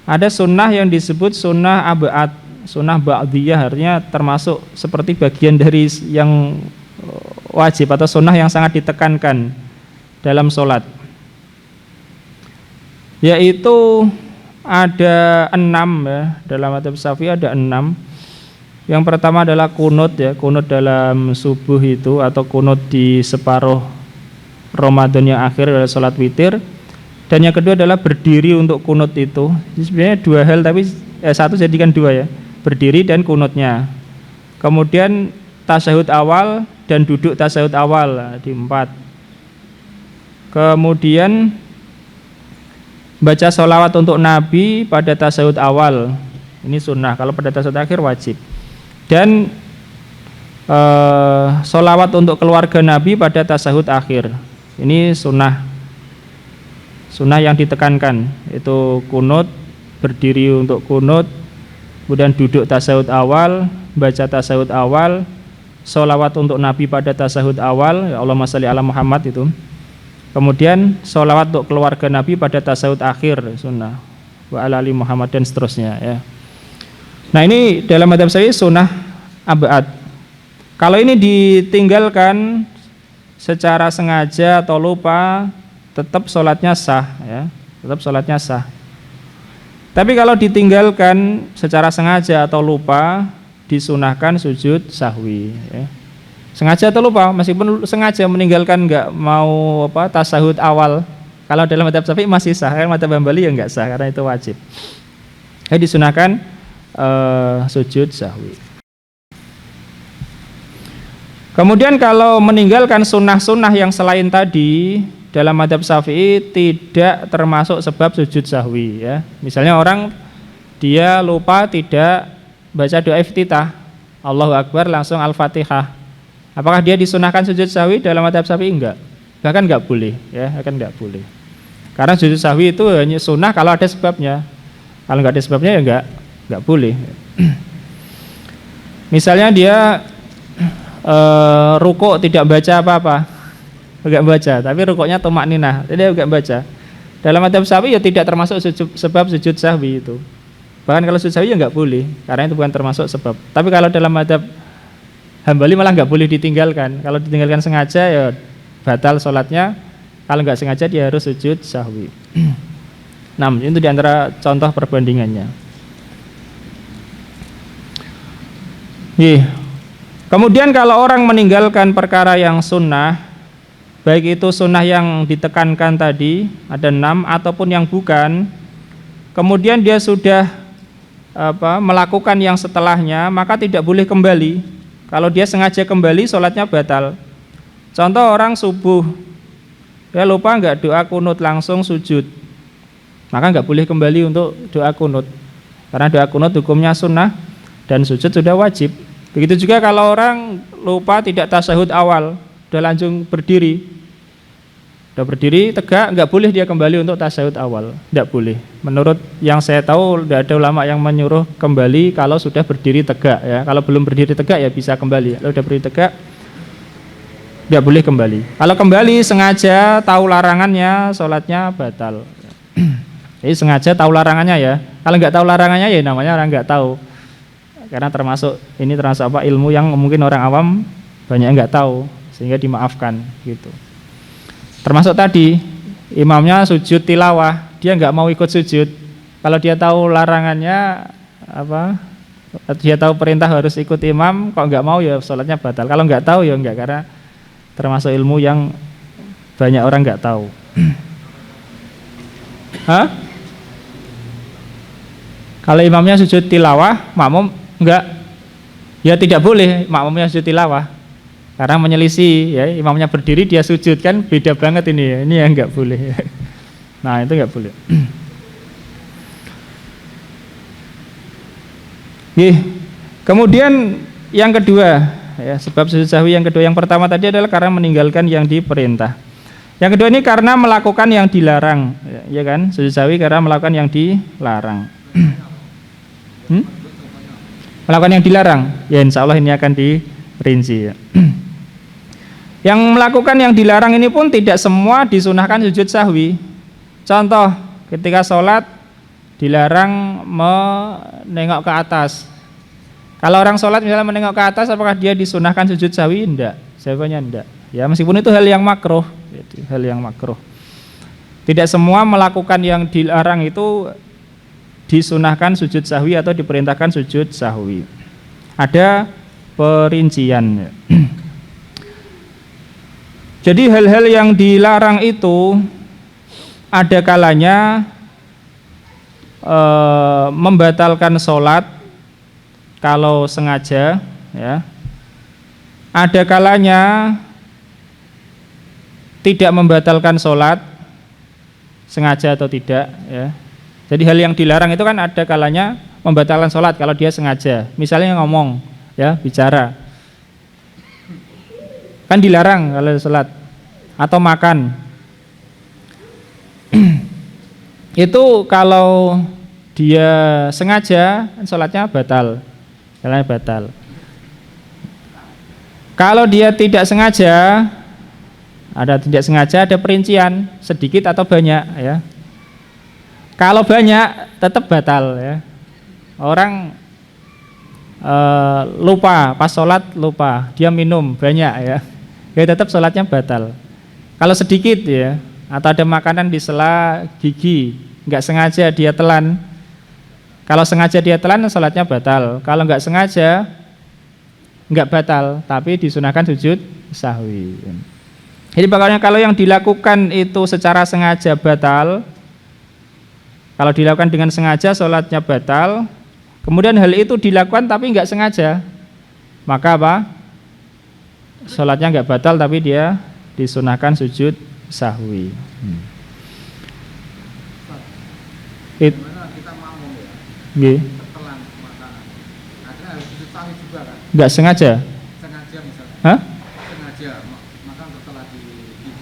Ada sunnah yang disebut sunnah ab'ad, sunnah ba'diyah, artinya termasuk seperti bagian dari yang wajib atau sunnah yang sangat ditekankan dalam sholat, yaitu ada 6 ya, dalam mazhab Syafi'i ada 6. Yang pertama adalah kunut ya, kunut dalam subuh itu atau kunut di separuh Ramadan yang akhir adalah sholat witir. Dan yang kedua adalah berdiri untuk kunut itu. Ini sebenarnya 2 hal tapi satu jadikan 2 ya, berdiri dan kunutnya. Kemudian tasyahud awal dan duduk tasyahud awal di 4. Kemudian baca sholawat untuk Nabi pada tasyahud awal, ini sunnah. Kalau pada tasyahud akhir wajib. Dan sholawat untuk keluarga Nabi pada tasyahud akhir, ini sunnah. Sunnah yang ditekankan itu kunut, berdiri untuk kunut, kemudian duduk tasyahud awal, baca tasyahud awal, sholawat untuk Nabi pada tasyahud awal, ya Allahumma shalli ala Muhammad itu. Kemudian sholawat untuk keluarga Nabi pada tasyahud akhir sunnah, wa ala ali Muhammad dan seterusnya ya. Nah ini dalam mazhab saya sunnah ab'ad. Kalau ini ditinggalkan secara sengaja atau lupa, tetap sholatnya sah ya, tetap sholatnya sah. Tapi kalau ditinggalkan secara sengaja atau lupa, disunahkan sujud sahwi ya. Sengaja atau lupa, meskipun sengaja meninggalkan nggak mau tasyahud awal, kalau dalam mazhab Syafi'i masih sah, kan mazhab Hambali ya nggak sah karena itu wajib. Jadi disunahkan sujud sahwi. Kemudian kalau meninggalkan sunnah-sunnah yang selain tadi dalam mazhab Syafi'i tidak termasuk sebab sujud sahwi ya. Misalnya orang dia lupa tidak baca doa iftitah, Allahu Akbar langsung Al-Fatihah. Apakah dia disunahkan sujud sahwi dalam mazhab Syafi'i? Enggak. Bahkan enggak boleh ya, bahkan enggak boleh. Karena sujud sahwi itu hanya sunnah kalau ada sebabnya. Kalau enggak ada sebabnya ya enggak boleh. Misalnya dia rukuk tidak baca apa-apa, enggak baca, tapi rukuknya tumakninah, jadi enggak baca. Dalam madzhab Syafi'i ya tidak termasuk sebab sujud sahwi itu. Bahkan kalau sujud sahwi ya enggak boleh, karena itu bukan termasuk sebab. Tapi kalau dalam madzhab Hambali malah enggak boleh ditinggalkan. Kalau ditinggalkan sengaja ya batal sholatnya. Kalau enggak sengaja dia harus sujud sahwi. Nah, itu diantara contoh perbandingannya. Kemudian kalau orang meninggalkan perkara yang sunnah, baik itu sunnah yang ditekankan tadi ada 6 ataupun yang bukan, kemudian dia sudah melakukan yang setelahnya, maka tidak boleh kembali. Kalau dia sengaja kembali, sholatnya batal. Contoh orang subuh, dia lupa enggak doa kunut, langsung sujud, maka enggak boleh kembali untuk doa kunut, karena doa kunut hukumnya sunnah dan sujud sudah wajib. Begitu juga kalau orang lupa tidak tasyahud awal, udah langsung berdiri, udah berdiri tegak, enggak boleh dia kembali untuk tasyahud awal, enggak boleh. Menurut yang saya tahu tidak ada ulama yang menyuruh kembali kalau sudah berdiri tegak ya. Kalau belum berdiri tegak ya bisa kembali. Kalau sudah berdiri tegak enggak boleh kembali. Kalau kembali sengaja tahu larangannya, sholatnya batal. Jadi sengaja tahu larangannya ya. Kalau enggak tahu larangannya ya namanya orang enggak tahu. Karena termasuk ilmu yang mungkin orang awam banyak yang enggak tahu, sehingga dimaafkan gitu. Termasuk tadi imamnya sujud tilawah, dia enggak mau ikut sujud. Kalau dia tahu larangannya dia tahu perintah harus ikut imam, kok enggak mau ya sholatnya batal. Kalau enggak tahu ya enggak, karena termasuk ilmu yang banyak orang enggak tahu. Kalau imamnya sujud tilawah, makmum enggak, ya tidak boleh makmumnya sujud tilawah, karena menyelisih ya, imamnya berdiri dia sujud, kan beda banget ini ya, ini yang enggak boleh. Nah itu enggak boleh. Kemudian yang kedua ya, sebab sujud sahwi yang kedua, yang pertama tadi adalah karena meninggalkan yang diperintah. Yang kedua ini karena melakukan yang dilarang, ya kan? Sujud sahwi karena melakukan yang dilarang. Melakukan yang dilarang, ya insya Allah ini akan dirinci ya. Yang melakukan yang dilarang ini pun tidak semua disunahkan sujud sahwi. Contoh, ketika sholat dilarang menengok ke atas. Kalau orang sholat misalnya menengok ke atas, apakah dia disunahkan sujud sahwi? Enggak, jawabannya enggak. Ya meskipun itu hal yang makruh, hal yang makruh. Tidak semua melakukan yang dilarang itu disunahkan sujud sahwi atau diperintahkan sujud sahwi. Ada perincian. Jadi hal-hal yang dilarang itu ada kalanya membatalkan sholat kalau sengaja, ya. Ada kalanya tidak membatalkan sholat sengaja atau tidak, ya. Jadi hal yang dilarang itu kan ada kalanya membatalkan sholat kalau dia sengaja. Misalnya ngomong, ya, bicara, kan dilarang kalau sholat. Atau makan. Itu kalau dia sengaja, sholatnya batal. Sholatnya batal. Kalau dia tidak sengaja, ada perincian sedikit atau banyak, ya. Kalau banyak tetap batal ya. Orang lupa pas sholat, lupa dia minum banyak ya, ya tetap sholatnya batal. Kalau sedikit ya, atau ada makanan di sela gigi, nggak sengaja dia telan. Kalau sengaja dia telan, sholatnya batal. Kalau nggak sengaja, nggak batal, tapi disunahkan sujud sahwi. Jadi pokoknya kalau yang dilakukan itu secara sengaja batal. Kalau dilakukan dengan sengaja sholatnya batal. Kemudian hal itu dilakukan tapi nggak sengaja, maka apa? Sholatnya nggak batal tapi dia disunahkan sujud sahwi. Nggak sengaja? Sengaja misalnya. Hah? Sengaja makan tertelan di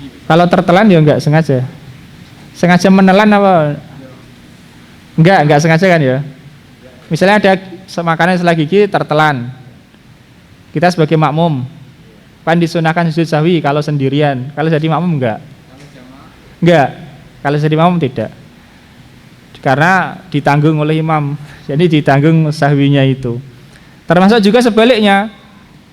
gigi. Kalau tertelan ya nggak sengaja. Sengaja menelan apa? Enggak sengaja kan ya. Misalnya ada makanan setelah gigi tertelan. Kita sebagai makmum Kapan disunahkan sujud sahwi? Kalau sendirian. Kalau jadi makmum enggak? Enggak. Kalau jadi makmum tidak. Karena ditanggung oleh imam. Jadi ditanggung sahwinya itu. Termasuk juga sebaliknya.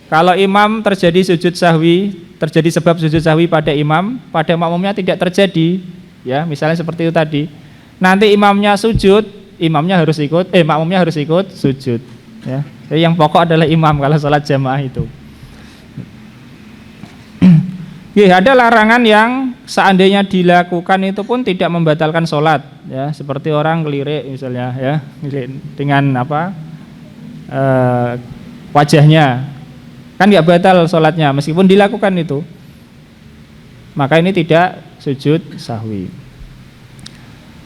Kalau imam terjadi sujud sahwi, terjadi sebab sujud sahwi pada imam, pada makmumnya tidak terjadi. Ya, misalnya seperti itu tadi. Nanti imamnya sujud, makmumnya harus ikut sujud. Ya. Jadi yang pokok adalah imam kalau sholat jamaah itu. Ya, ada larangan yang seandainya dilakukan itu pun tidak membatalkan sholat, ya, seperti orang ngelirik misalnya, ya, dengan wajahnya, kan nggak batal sholatnya meskipun dilakukan itu, maka ini tidak sujud sahwi.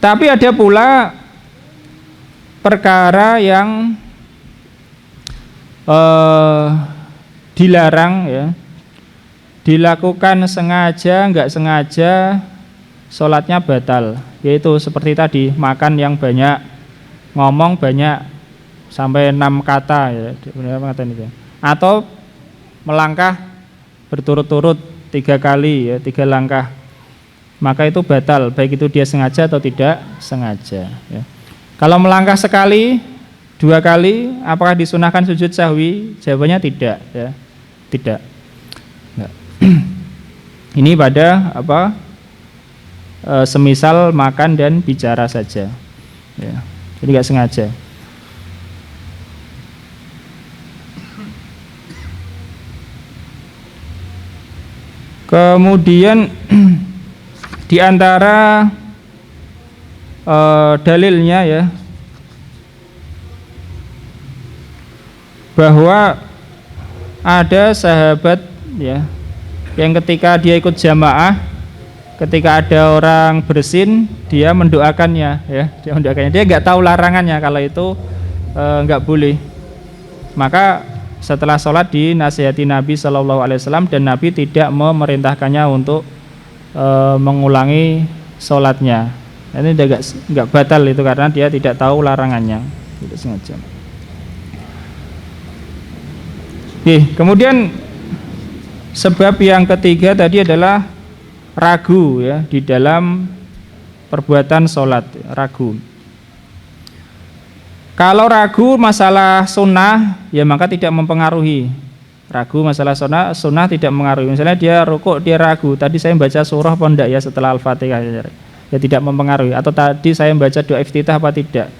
Tapi ada pula perkara yang dilarang, ya, dilakukan sengaja, enggak sengaja sholatnya batal, yaitu seperti tadi, makan yang banyak, ngomong banyak sampai 6 kata, ya, atau melangkah berturut-turut 3 kali, ya, 3 langkah, maka itu batal, baik itu dia sengaja atau tidak sengaja, ya. Kalau melangkah sekali, 2 kali, apakah disunahkan sujud sahwi? Jawabannya tidak, ya, tidak. Ini pada semisal makan dan bicara saja, ya, jadi nggak sengaja. Kemudian di antara dalilnya, ya, bahwa ada sahabat, ya, yang ketika dia ikut jamaah, ketika ada orang bersin, dia mendoakannya, ya, dia nggak tahu larangannya kalau itu nggak boleh. Maka setelah sholat dinasihati Nabi SAW dan Nabi tidak memerintahkannya untuk mengulangi sholatnya. Ini nggak batal itu karena dia tidak tahu larangannya, tidak sengaja. Oke, kemudian sebab yang ketiga tadi adalah ragu, ya, di dalam perbuatan sholat, ragu. Kalau ragu masalah sunnah, ya maka tidak mempengaruhi. Ragu masalah sunnah tidak mempengaruhi. Misalnya dia rukuk, dia ragu, tadi saya membaca surah apa enggak ya setelah Al-Fatihah, ya tidak mempengaruhi. Atau tadi saya membaca doa iftitah apa tidak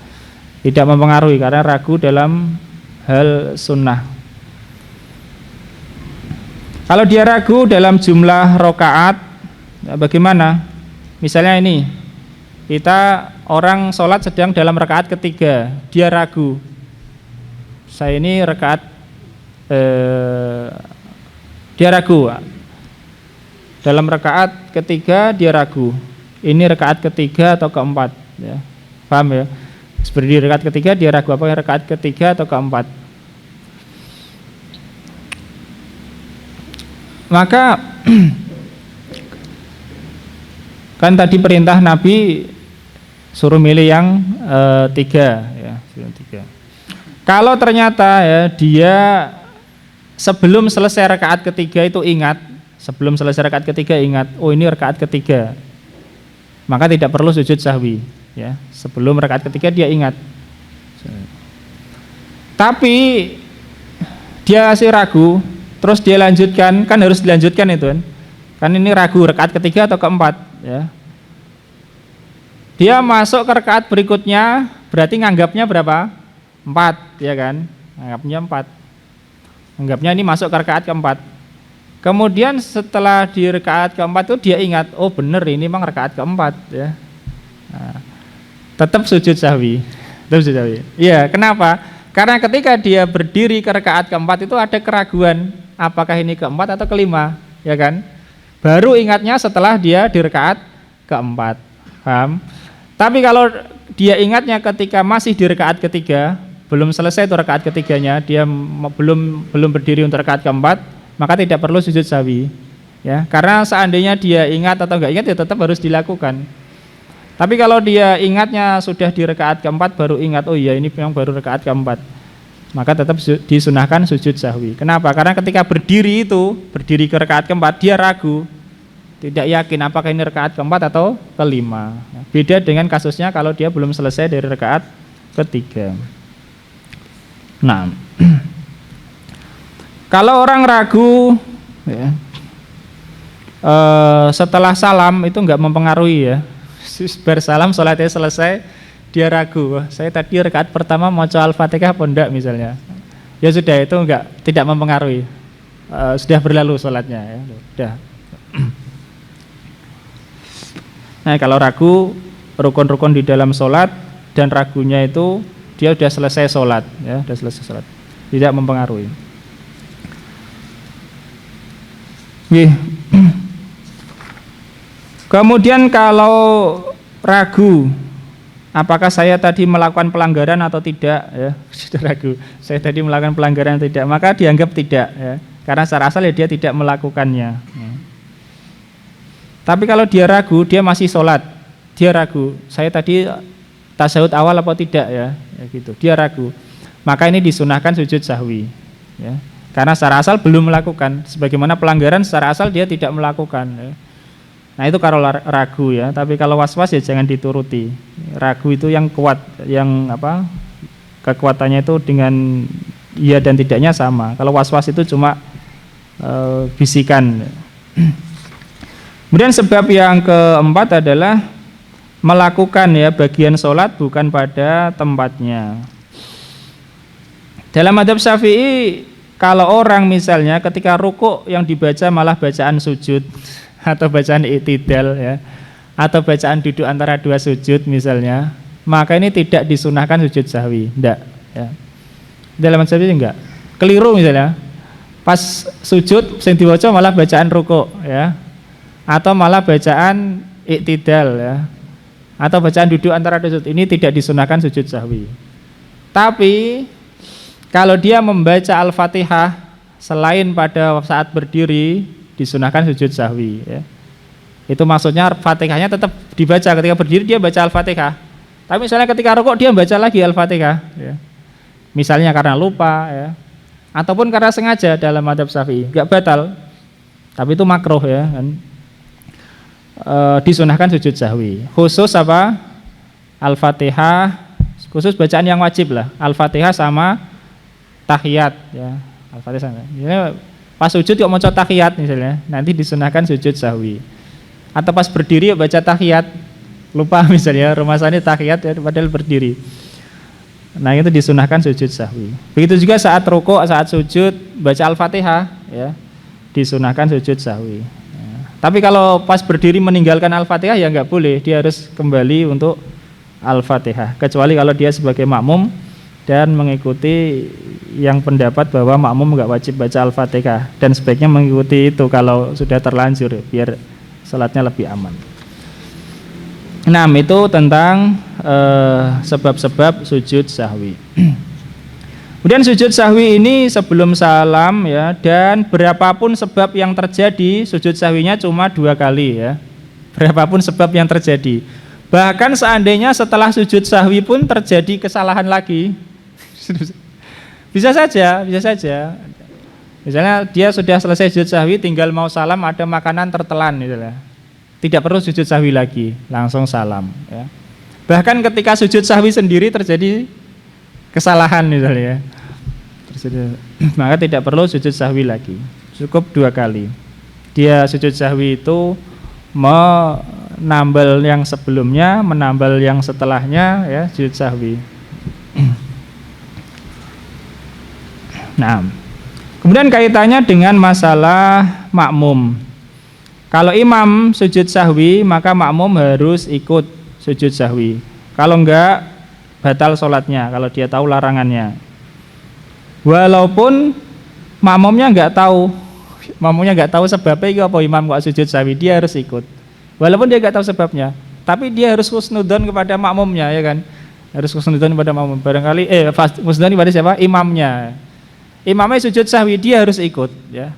mempengaruhi karena ragu dalam hal sunnah. Kalau dia ragu dalam jumlah rakaat, ya bagaimana? Misalnya ini, kita orang sholat sedang dalam rakaat ketiga, dia ragu. Saya ini dia ragu. Dalam rakaat ketiga dia ragu. Ini rakaat ketiga atau keempat, ya. Paham, ya? Seperti di rakaat ketiga dia ragu apakah rakaat ketiga atau keempat. Maka kan tadi perintah Nabi suruh milih yang 3, ya, 3. Kalau ternyata, ya, dia sebelum selesai rakaat ketiga itu ingat, oh ini rakaat ketiga, maka tidak perlu sujud sahwi, ya. Sebelum rakaat ketiga dia ingat. Tapi dia masih ragu, terus dia lanjutkan, kan harus dilanjutkan itu kan ini ragu rakaat ketiga atau keempat, ya. Dia masuk ke rakaat berikutnya, berarti nganggapnya berapa? 4, ya kan? Anggapnya ini masuk ke rakaat keempat. Kemudian setelah di rakaat keempat itu dia ingat, oh benar ini memang rakaat keempat, ya. Nah, tetap sujud sahwi. Iya, kenapa? Karena ketika dia berdiri ke rakaat keempat itu ada keraguan, apakah ini keempat atau kelima, ya kan? Baru ingatnya setelah dia di rakaat keempat, paham? Tapi kalau dia ingatnya ketika masih di rakaat ketiga, belum selesai itu rakaat ketiganya, dia belum berdiri untuk rakaat keempat, maka tidak perlu sujud sahwi, ya. Karena seandainya dia ingat atau enggak ingat ya tetap harus dilakukan. Tapi kalau dia ingatnya sudah di rakaat keempat baru ingat, oh iya ini memang baru rakaat keempat, maka tetap disunahkan sujud sahwi. Kenapa? Karena ketika berdiri ke rakaat keempat, dia ragu, tidak yakin apakah ini rakaat keempat atau kelima. Beda dengan kasusnya kalau dia belum selesai dari rakaat ketiga. Nah, kalau orang ragu ya, setelah salam itu enggak mempengaruhi ya. Bersalam sholatnya selesai, dia ragu, saya tadi rakaat pertama mau Al-Fatihah apa enggak misalnya, ya sudah, itu tidak mempengaruhi, sudah berlalu sholatnya ya, sudah. Nah, kalau ragu rukun-rukun di dalam sholat dan ragunya itu dia sudah selesai sholat ya, sudah selesai sholat, tidak mempengaruhi. Kemudian kalau ragu apakah saya tadi melakukan pelanggaran atau tidak ya, sudah ragu, saya tadi melakukan pelanggaran atau tidak, maka dianggap tidak ya, karena secara asal ya dia tidak melakukannya ya. Tapi kalau dia ragu, dia masih sholat, dia ragu, saya tadi tasyahud awal apa tidak ya, gitu, dia ragu, maka ini disunahkan sujud sahwi ya, karena secara asal belum melakukan, sebagaimana pelanggaran secara asal dia tidak melakukan ya. Nah, itu kalau ragu ya, tapi kalau was-was ya jangan dituruti. Ragu itu yang kuat, yang kekuatannya itu dengan iya dan tidaknya sama. Kalau was-was itu cuma bisikan. Kemudian sebab yang keempat adalah melakukan ya bagian sholat bukan pada tempatnya. Dalam mazhab Syafi'i, kalau orang misalnya ketika rukuk yang dibaca malah bacaan sujud atau bacaan i'tidal ya, atau bacaan duduk antara dua sujud misalnya, maka ini tidak disunahkan sujud sahwi, enggak ya. Dalam mazhab ini enggak. Keliru misalnya, pas sujud sing diwaca malah bacaan rukuk ya, atau malah bacaan i'tidal ya, atau bacaan duduk antara dua sujud, ini tidak disunahkan sujud sahwi. Tapi kalau dia membaca Al-Fatihah selain pada saat berdiri, disunahkan sujud sahwi ya. Itu maksudnya Fatihahnya tetap dibaca ketika berdiri, dia baca Al-Fatihah. Tapi misalnya ketika rukuk dia baca lagi Al-Fatihah ya. Misalnya karena lupa ya, ataupun karena sengaja, dalam mazhab Syafi'i enggak batal. Tapi itu makruh ya kan. Disunahkan sujud sahwi. Khusus apa? Al-Fatihah, khusus bacaan yang wajib lah. Al-Fatihah sama tahiyat ya. Al-Fatihah sama. Ya, pas sujud kok maca tahiyat misalnya, nanti disunahkan sujud sahwi. Atau pas berdiri baca tahiyat, lupa misalnya rumasane tahiyat ya, padahal berdiri. Nah, itu disunahkan sujud sahwi. Begitu juga saat rukuk, saat sujud baca Al-Fatihah ya, disunahkan sujud sahwi. Ya. Tapi kalau pas berdiri meninggalkan Al-Fatihah ya enggak boleh, dia harus kembali untuk Al-Fatihah. Kecuali kalau dia sebagai makmum dan mengikuti yang pendapat bahwa makmum enggak wajib baca Al-Fatihah, dan sebaiknya mengikuti itu kalau sudah terlanjur biar salatnya lebih aman. Nah, itu tentang sebab-sebab sujud sahwi. Kemudian sujud sahwi ini sebelum salam ya, dan berapapun sebab yang terjadi, sujud sahwinya cuma 2 kali ya. Berapapun sebab yang terjadi. Bahkan seandainya setelah sujud sahwi pun terjadi kesalahan lagi, bisa saja. Misalnya dia sudah selesai sujud sahwi, tinggal mau salam, ada makanan tertelan misalnya, tidak perlu sujud sahwi lagi, langsung salam ya. Bahkan ketika sujud sahwi sendiri terjadi kesalahan misalnya, maka tidak perlu sujud sahwi lagi, cukup 2 kali. Dia sujud sahwi itu menambal yang sebelumnya, menambal yang setelahnya ya, sujud sahwi. Nah, kemudian kaitannya dengan masalah makmum. Kalau imam sujud sahwi, maka makmum harus ikut sujud sahwi. Kalau enggak, batal sholatnya kalau dia tahu larangannya. Walaupun makmumnya enggak tahu sebabnya itu apa imam kok sujud sahwi, dia harus ikut. Walaupun dia enggak tahu sebabnya, tapi dia harus husnudzon kepada makmumnya ya kan. Harus husnudzon kepada makmum. Barangkali husnudzon kepada siapa? Imamnya. Imamnya sujud sahwi, dia harus ikut ya.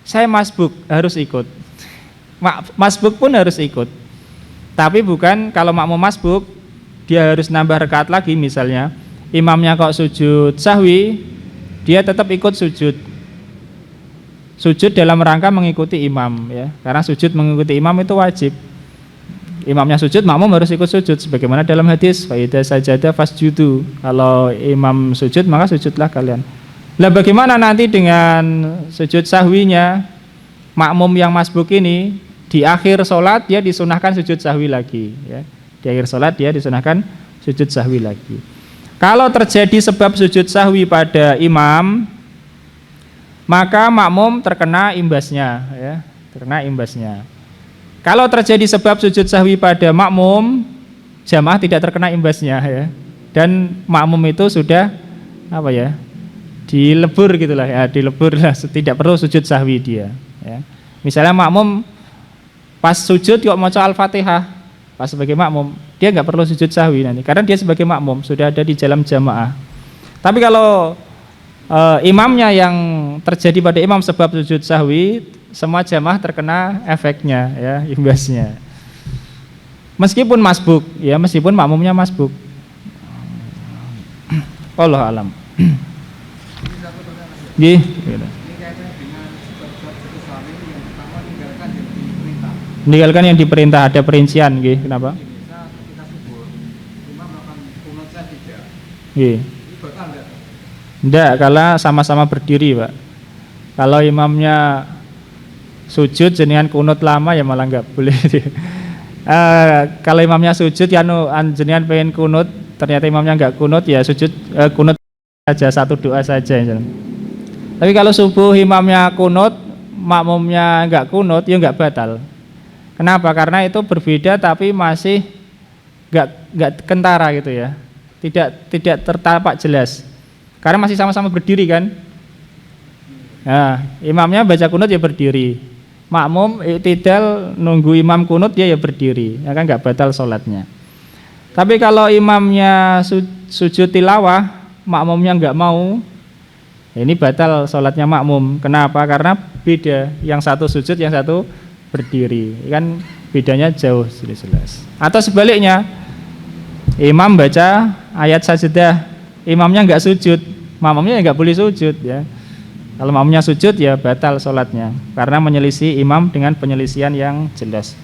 Saya masbuk, harus ikut. Masbuk pun harus ikut. Tapi bukan kalau makmum masbuk dia harus nambah rakaat lagi misalnya. imamnya kok sujud sahwi, dia tetap ikut sujud. Sujud dalam rangka mengikuti imam ya. Karena sujud mengikuti imam itu wajib. Imamnya sujud, makmum harus ikut sujud sebagaimana dalam hadis fa idza sajada fasjudu. Kalau imam sujud maka sujudlah kalian. Lah bagaimana nanti dengan sujud sahwinya? Makmum yang masbuk ini di akhir sholat dia disunahkan sujud sahwi lagi ya. Di akhir sholat dia disunahkan sujud sahwi lagi. Kalau terjadi sebab sujud sahwi pada imam, maka makmum terkena imbasnya ya, terkena imbasnya. Kalau terjadi sebab sujud sahwi pada makmum, jamaah tidak terkena imbasnya ya. Dan makmum itu sudah apa ya? Dilebur gitulah ya, dilebur lah, tidak perlu sujud sahwi dia ya. Misalnya makmum pas sujud kok maca Al-Fatihah, pas sebagai makmum, dia nggak perlu sujud sahwi nanti karena dia sebagai makmum sudah ada di dalam jamaah. Tapi kalau imamnya yang terjadi pada imam sebab sujud sahwi, semua jamaah terkena efeknya ya, imbasnya. Meskipun masbuk ya, meskipun makmumnya masbuk. Wallahu alam. Nggih. Meninggalkan yang diperintah, ada perincian nggih, kenapa? Nggih. Enggak, kalau sama-sama berdiri, Pak. Kalau imamnya sujud jenengan kunut lama ya malah enggak boleh. Kalau imamnya sujud ya jenengan pengen kunut, ternyata imamnya enggak kunut ya sujud kunut saja, satu doa saja. Tapi kalau subuh imamnya kunut, makmumnya enggak kunut ya enggak batal. Kenapa? Karena itu berbeda tapi masih enggak kentara gitu ya. Tidak tertampak jelas. Karena masih sama-sama berdiri kan. Nah, imamnya baca kunut ya berdiri. Makmum i'tidal nunggu imam kunut dia ya berdiri, ya kan nggak batal sholatnya. Tapi kalau imamnya sujud tilawah, makmumnya nggak mau, ya ini batal sholatnya makmum. Kenapa? Karena beda, yang satu sujud, yang satu berdiri, kan bedanya jauh jelas. Atau sebaliknya, imam baca ayat sajdah, imamnya nggak sujud, makmumnya nggak boleh sujud ya. Kalau makmumnya sujud ya batal sholatnya karena menyelisih imam dengan penyelisihan yang jelas.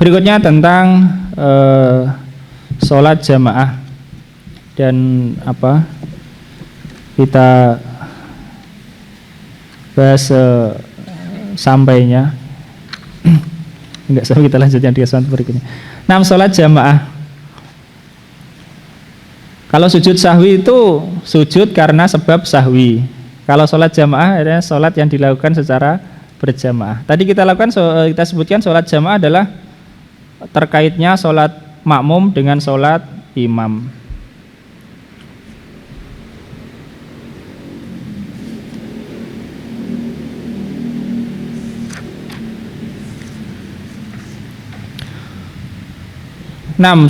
Berikutnya tentang sholat jamaah dan apa kita bahas sampainya. Enggak usah, kita lanjutkan di kesempatan berikutnya. 6. Sholat jamaah. Kalau sujud sahwi itu sujud karena sebab sahwi. Kalau sholat jamaah adalah sholat yang dilakukan secara berjamaah. Tadi kita sebutkan sholat jamaah adalah terkaitnya sholat makmum dengan sholat imam.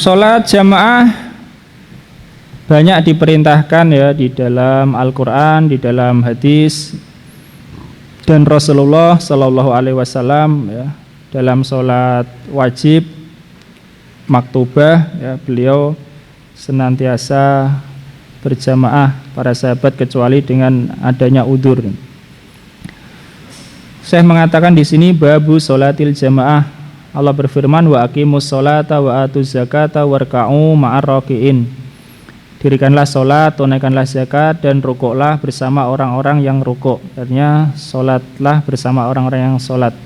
Sholat jamaah banyak diperintahkan ya di dalam Al-Quran, di dalam hadis dan Rasulullah Sallallahu Alaihi Wasallam ya, dalam sholat wajib maktubah ya, beliau senantiasa berjamaah para sahabat kecuali dengan adanya udzur. Saya mengatakan di sini babu sholatil jamaah. Allah berfirman wa aqimus sholata wa atuz zakata warka'u ma'ar raki'in. Dirikanlah sholat, tunaikanlah zakat dan rukuklah bersama orang-orang yang rukuk. Artinya sholatlah bersama orang-orang yang sholat.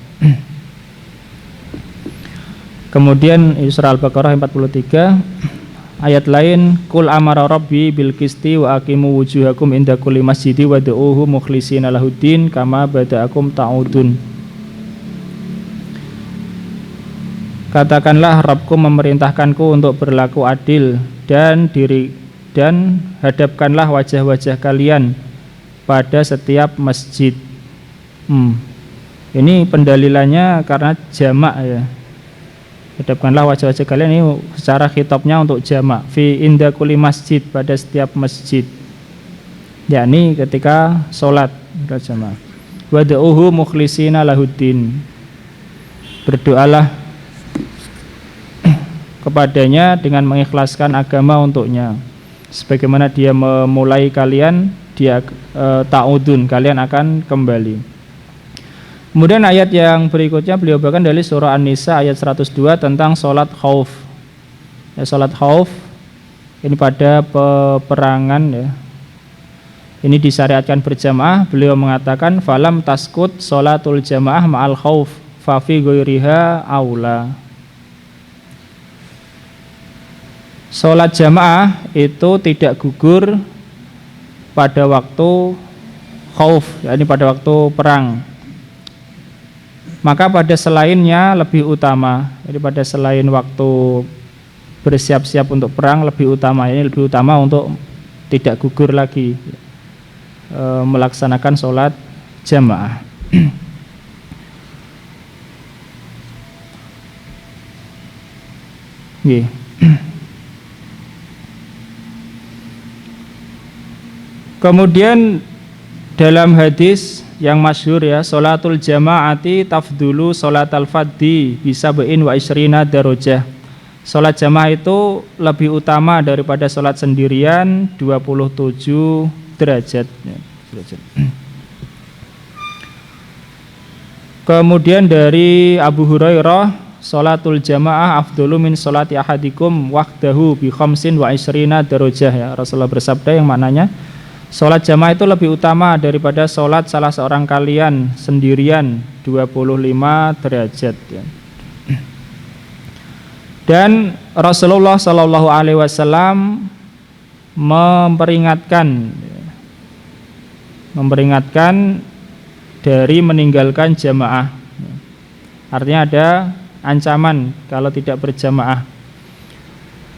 Kemudian surah Al-Baqarah 43 ayat lain kul amara rabbi bil qisti wa aqimu wujuhakum inda kulli masjidi wad'uuhu mukhlishina lahuddin kama bada'akum ta'udun. Katakanlah Rabbku memerintahkanku untuk berlaku adil dan hadapkanlah wajah-wajah kalian pada setiap masjid. Ini pendalilannya karena jamak ya. Hadapkanlah wajah-wajah kalian ini secara khitabnya untuk jamak. Fi inda kulli masjid, pada setiap masjid. Yakni ketika sholat berjamaah. wad'uhu mukhlishina lahuddin. Berdoalah kepadanya dengan mengikhlaskan agama untuknya. Sebagaimana dia memulai kalian, dia ta'udun, kalian akan kembali. Kemudian ayat yang berikutnya beliau bawakan dari surah An-Nisa ayat 102 tentang sholat khauf. Ya, sholat khauf ini pada peperangan ya. Ini disyariatkan berjamaah. Beliau mengatakan falam taskut sholatul jamaah ma'al khauf fa fi ghairiha aula. Sholat jamaah itu tidak gugur pada waktu khauf, yakni pada waktu perang. Maka pada selainnya lebih utama. Jadi pada selain waktu bersiap-siap untuk perang lebih utama. Ini lebih utama untuk tidak gugur lagi melaksanakan sholat jamaah. Kemudian dalam hadis yang masyhur ya, sholatul jamaati tafdulu sholatal fadhi bisab'in wa isrina darajah. Sholat jamaah itu lebih utama daripada sholat sendirian 27 derajat. Kemudian dari Abu Hurairah, sholatul jamaah afdolu min sholati ahadikum wahdahu bi khamsin wa isrina darajah ya. Rasulullah bersabda yang maknanya sholat jamaah itu lebih utama daripada sholat salah seorang kalian sendirian 25 derajat ya. Dan Rasulullah Shallallahu Alaihi Wasallam memperingatkan dari meninggalkan jamaah. Artinya ada ancaman kalau tidak berjamaah.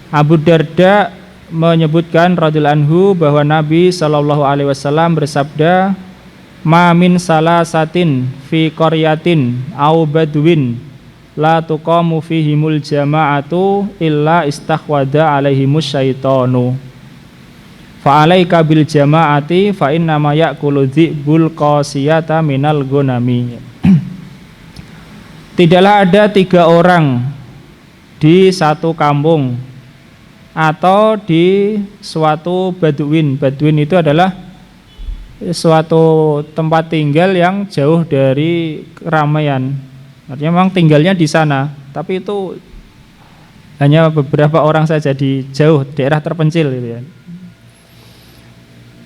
Abu Darda menyebutkan radhiyallahu anhu bahwa Nabi Shallallahu Alaihi Wasallam bersabda, "Ma min salasatin fi qaryatin au badwin la tuqamu fihimul jama'atu illa istakhwada alaihimus syaitanu. Fa alaika bil jama'ati fa inna ma ya'kulu dhi'bul qasiyata minal ghanami." Tidaklah ada 3 orang di satu kampung atau di suatu baduin. Baduin itu adalah suatu tempat tinggal yang jauh dari keramaian. Artinya memang tinggalnya di sana, tapi itu hanya beberapa orang saja di jauh daerah terpencil gitu ya.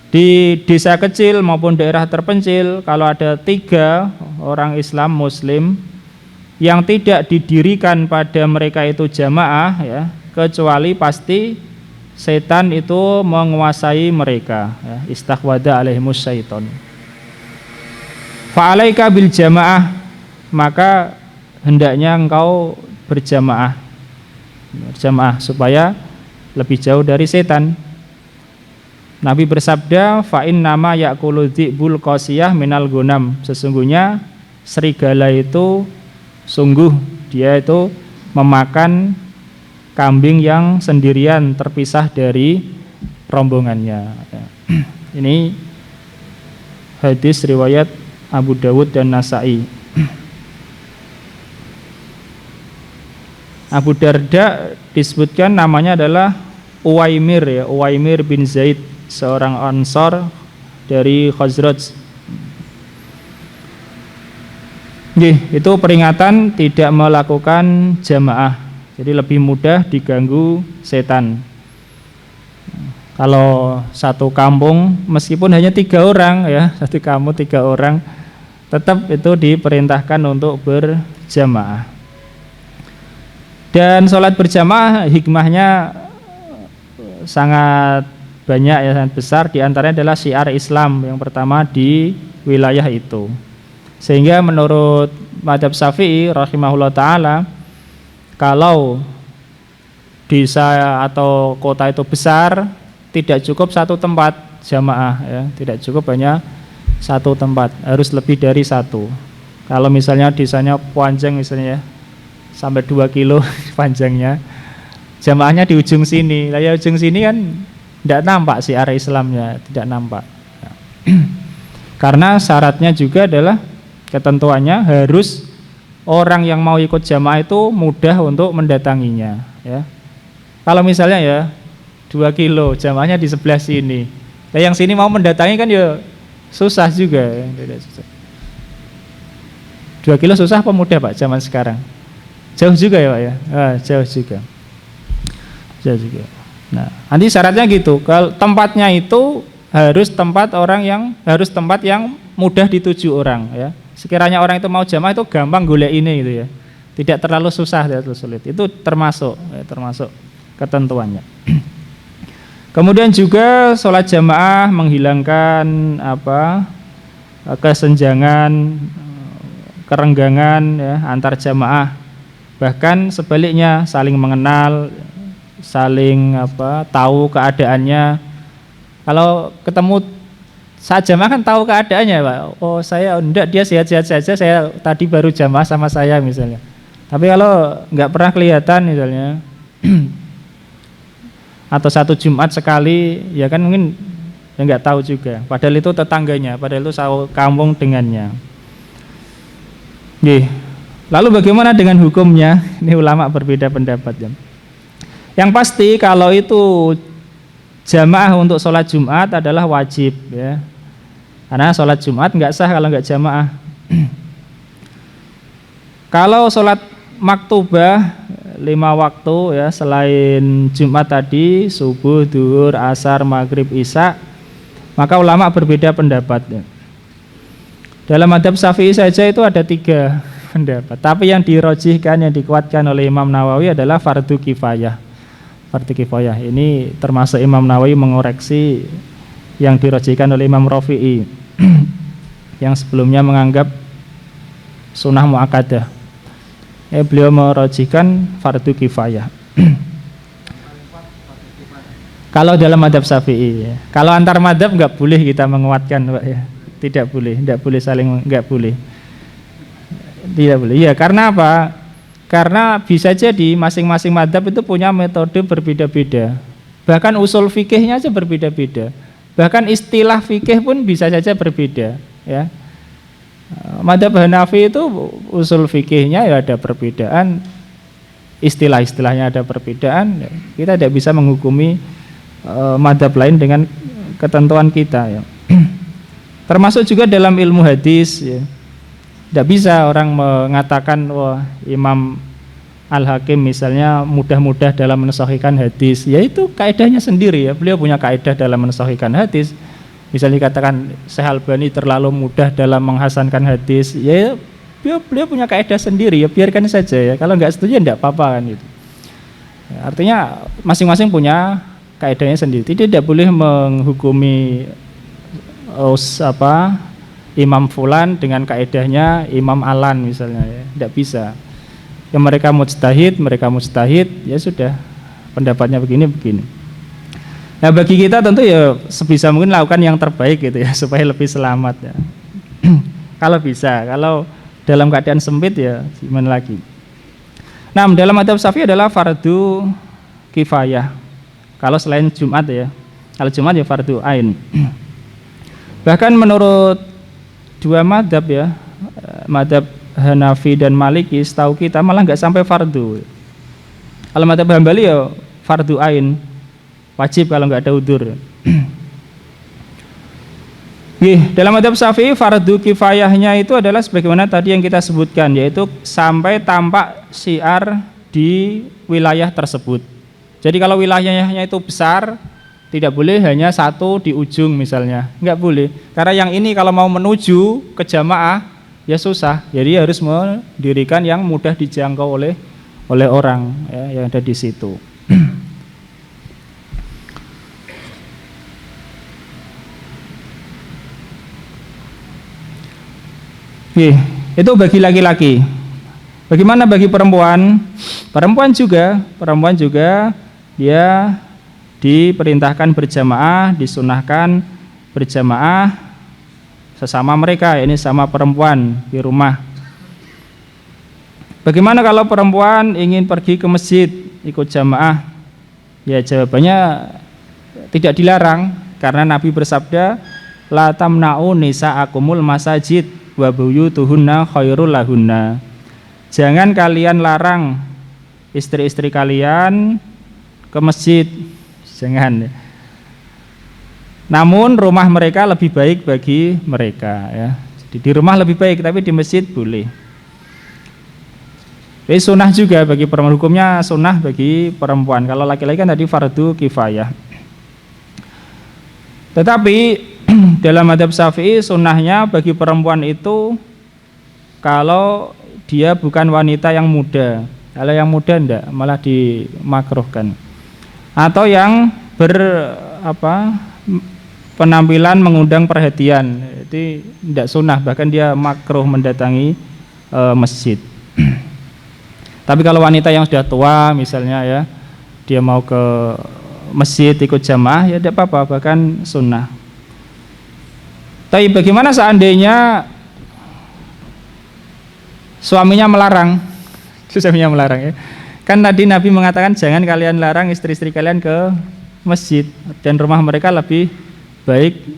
Di desa kecil maupun daerah terpencil, kalau ada 3 orang Islam Muslim yang tidak didirikan pada mereka itu jamaah ya, kecuali pasti setan itu menguasai mereka ya. Istakhwada alaihimus syaiton. Fa alaika bil jamaah, maka hendaknya engkau berjamaah supaya lebih jauh dari setan. Nabi bersabda, fa innama ya'kulu dhi'bul qasiyah minal ghanam. Sesungguhnya serigala itu sungguh dia itu memakan kambing yang sendirian terpisah dari rombongannya. Ini hadis riwayat Abu Dawud dan Nasa'i. Abu Darda disebutkan namanya adalah Uwaimir ya, Uwaimir bin Zaid, seorang Ansor dari Khazraj. Itu peringatan tidak melakukan jamaah. Jadi lebih mudah diganggu setan. Kalau satu kampung meskipun hanya 3 orang ya, satu kampung 3 orang, tetap itu diperintahkan untuk berjamaah. Dan sholat berjamaah hikmahnya sangat banyak ya, sangat besar. Di antaranya adalah syiar Islam yang pertama di wilayah itu. Sehingga menurut mazhab Syafi'i rahimahullah ta'ala, kalau desa atau kota itu besar, tidak cukup satu tempat jamaah ya, tidak cukup hanya satu tempat, harus lebih dari satu. Kalau misalnya desanya panjang misalnya ya, sampai 2 kilo panjangnya, jamaahnya di ujung sini. Lah ya ujung sini kan tidak nampak syiar Islamnya, tidak nampak. Karena syaratnya juga adalah ketentuannya harus orang yang mau ikut jamaah itu mudah untuk mendatanginya, ya. Kalau misalnya ya 2 kilo jamaahnya di sebelah sini, nah yang sini mau mendatangi kan ya susah juga, ya. 2 kilo susah apa mudah Pak zaman sekarang? Jauh juga ya Pak ya? Jauh juga. Nah, nanti syaratnya gitu, kalau tempatnya itu harus tempat yang mudah dituju orang, ya. Sekiranya orang itu mau jamaah itu gampang golek ini gitu ya. Tidak terlalu susah, tidak terlalu sulit. Itu termasuk ketentuannya. Kemudian juga sholat jamaah menghilangkan kesenjangan, kerenggangan ya, antar jamaah. Bahkan sebaliknya saling mengenal, saling tahu keadaannya. Kalau ketemu saat jamaah kan tahu keadaannya Pak. Oh saya enggak, dia sehat-sehat saja, saya tadi baru jamaah sama saya misalnya. Tapi kalau enggak pernah kelihatan misalnya atau satu Jumat sekali, ya kan mungkin ya enggak tahu juga. Padahal itu tetangganya, padahal itu kampung dengannya. Lalu bagaimana dengan hukumnya? Ini ulama berbeda pendapat ya. Yang pasti kalau itu jamaah untuk sholat Jumat adalah wajib ya. Karena sholat Jumat nggak sah kalau nggak jamaah. Kalau sholat maktubah 5 waktu ya, selain Jumat tadi subuh, duhur, asar, maghrib, isya, maka ulama berbeda pendapat ya. Dalam madhab Syafi'i saja itu ada 3 pendapat. Tapi yang dirojihkan, yang dikuatkan oleh Imam Nawawi adalah fardu kifayah. Fardu kifayah ini termasuk Imam Nawawi mengoreksi yang dirojihkan oleh Imam Rafi'i yang sebelumnya menganggap sunnah muakkadah. Beliau merojihkan fardu kifayah. Kalau dalam madhab Syafi'i ya. Kalau antar madhab nggak boleh kita menguatkan Pak ya. Tidak boleh saling, nggak boleh. Tidak boleh. Ya karena apa? Karena bisa jadi masing-masing madhab itu punya metode berbeda-beda. Bahkan usul fikihnya aja berbeda-beda. Bahkan istilah fikih pun bisa saja berbeda. Ya. Madhab Hanafi itu usul fikihnya ya ada perbedaan, istilah-istilahnya ada perbedaan. Kita tidak bisa menghukumi madhab lain dengan ketentuan kita. Ya. Termasuk juga dalam ilmu hadis. Ya. Tidak bisa orang mengatakan wah Imam Al-Hakim misalnya mudah-mudah dalam mensahihkan hadis. Ya itu kaidahnya sendiri ya. Beliau punya kaidah dalam mensahihkan hadis. Misalnya dikatakan Syekh Albani terlalu mudah dalam menghasankan hadis. Ya beliau punya kaidah sendiri ya, biarkan saja ya. Kalau nggak setuju ya tidak apa-apa kan gitu. Ya, artinya masing-masing punya kaidahnya sendiri. Tidak boleh menghukumi Imam Fulan dengan kaedahnya Imam Alan misalnya ya. Tidak bisa. Yang mereka mujtahid ya sudah, pendapatnya begini. Nah bagi kita tentu ya sebisa mungkin lakukan yang terbaik gitu ya supaya lebih selamat ya. Kalau bisa, kalau dalam keadaan sempit ya gimana lagi. Nah dalam madhab Syafi'i adalah fardu kifayah. Kalau selain Jumat ya, kalau Jumat ya fardu ain. Bahkan menurut 2 madhab ya, madhab Hanafi dan Maliki, setahu kita malah nggak sampai fardu. Kalau madhab Hambali ya fardu ain, wajib kalau nggak ada udzur. Dalam madhab Syafi'i fardu kifayahnya itu adalah sebagaimana tadi yang kita sebutkan, yaitu sampai tampak syiar di wilayah tersebut. Jadi kalau wilayahnya itu besar, tidak boleh hanya satu di ujung misalnya, nggak boleh. Karena yang ini kalau mau menuju ke jamaah ya susah, jadi harus mendirikan yang mudah dijangkau oleh orang ya, yang ada di situ. Itu bagi laki-laki. Bagaimana bagi perempuan? Perempuan juga dia diperintahkan berjamaah, disunahkan berjamaah sesama mereka, ini sama perempuan di rumah. Bagaimana kalau perempuan ingin pergi ke masjid ikut jamaah? Ya jawabannya tidak dilarang, karena Nabi bersabda la tamna'u nisa'akumul masajid wa buyutuhunna khairul lahunna. Jangan kalian larang istri-istri kalian ke masjid, jangan. Namun rumah mereka lebih baik bagi mereka ya. Jadi di rumah lebih baik, tapi di masjid boleh. Ini sunnah juga bagi perempuan, hukumnya sunnah bagi perempuan. Kalau laki-laki kan tadi fardu kifayah. Tetapi dalam madzhab Syafi'i sunnahnya bagi perempuan itu kalau dia bukan wanita yang muda. Kalau yang muda enggak, malah dimakruhkan. Atau yang penampilan mengundang perhatian, itu enggak sunnah, bahkan dia makruh mendatangi masjid. Tapi kalau wanita yang sudah tua misalnya ya, dia mau ke masjid ikut jamaah ya tidak apa-apa, bahkan sunnah. Tapi bagaimana seandainya suaminya melarang? Suaminya melarang ya. Kan tadi Nabi mengatakan jangan kalian larang istri-istri kalian ke masjid dan rumah mereka lebih baik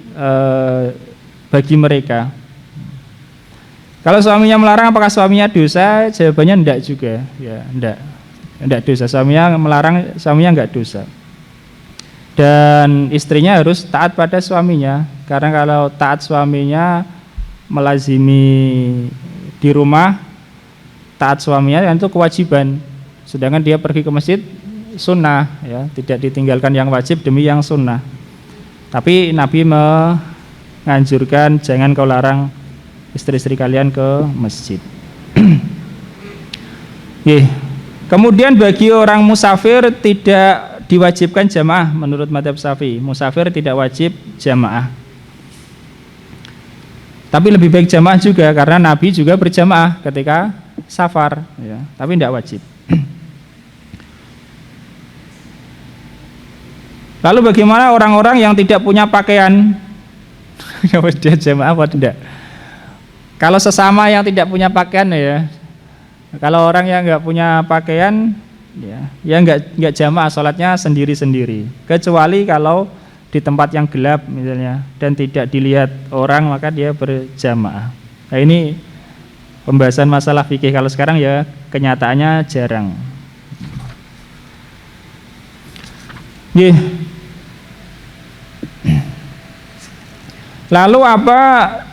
bagi mereka. Kalau suaminya melarang apakah suaminya dosa? Jawabannya enggak juga. Ya, enggak dosa. Suaminya melarang, suaminya enggak dosa. Dan istrinya harus taat pada suaminya. Karena kalau taat suaminya melazimi di rumah, taat suaminya itu kewajiban. Sedangkan dia pergi ke masjid sunnah ya, tidak ditinggalkan yang wajib demi yang sunnah. Tapi Nabi menganjurkan jangan kau larang istri-istri kalian ke masjid. Kemudian bagi orang musafir tidak diwajibkan jamaah menurut madzhab Syafi'i. Musafir tidak wajib jamaah. Tapi lebih baik jamaah juga karena Nabi juga berjamaah ketika safar ya, tapi tidak wajib. Lalu bagaimana orang-orang yang tidak punya pakaian? Dia jamaah apa tidak? Kalau sesama yang tidak punya pakaian ya, kalau orang yang nggak punya pakaian ya nggak jamaah, sholatnya sendiri-sendiri. Kecuali kalau di tempat yang gelap misalnya dan tidak dilihat orang maka dia berjamaah. Nah ini pembahasan masalah fikih. Kalau sekarang ya kenyataannya jarang. Lalu apa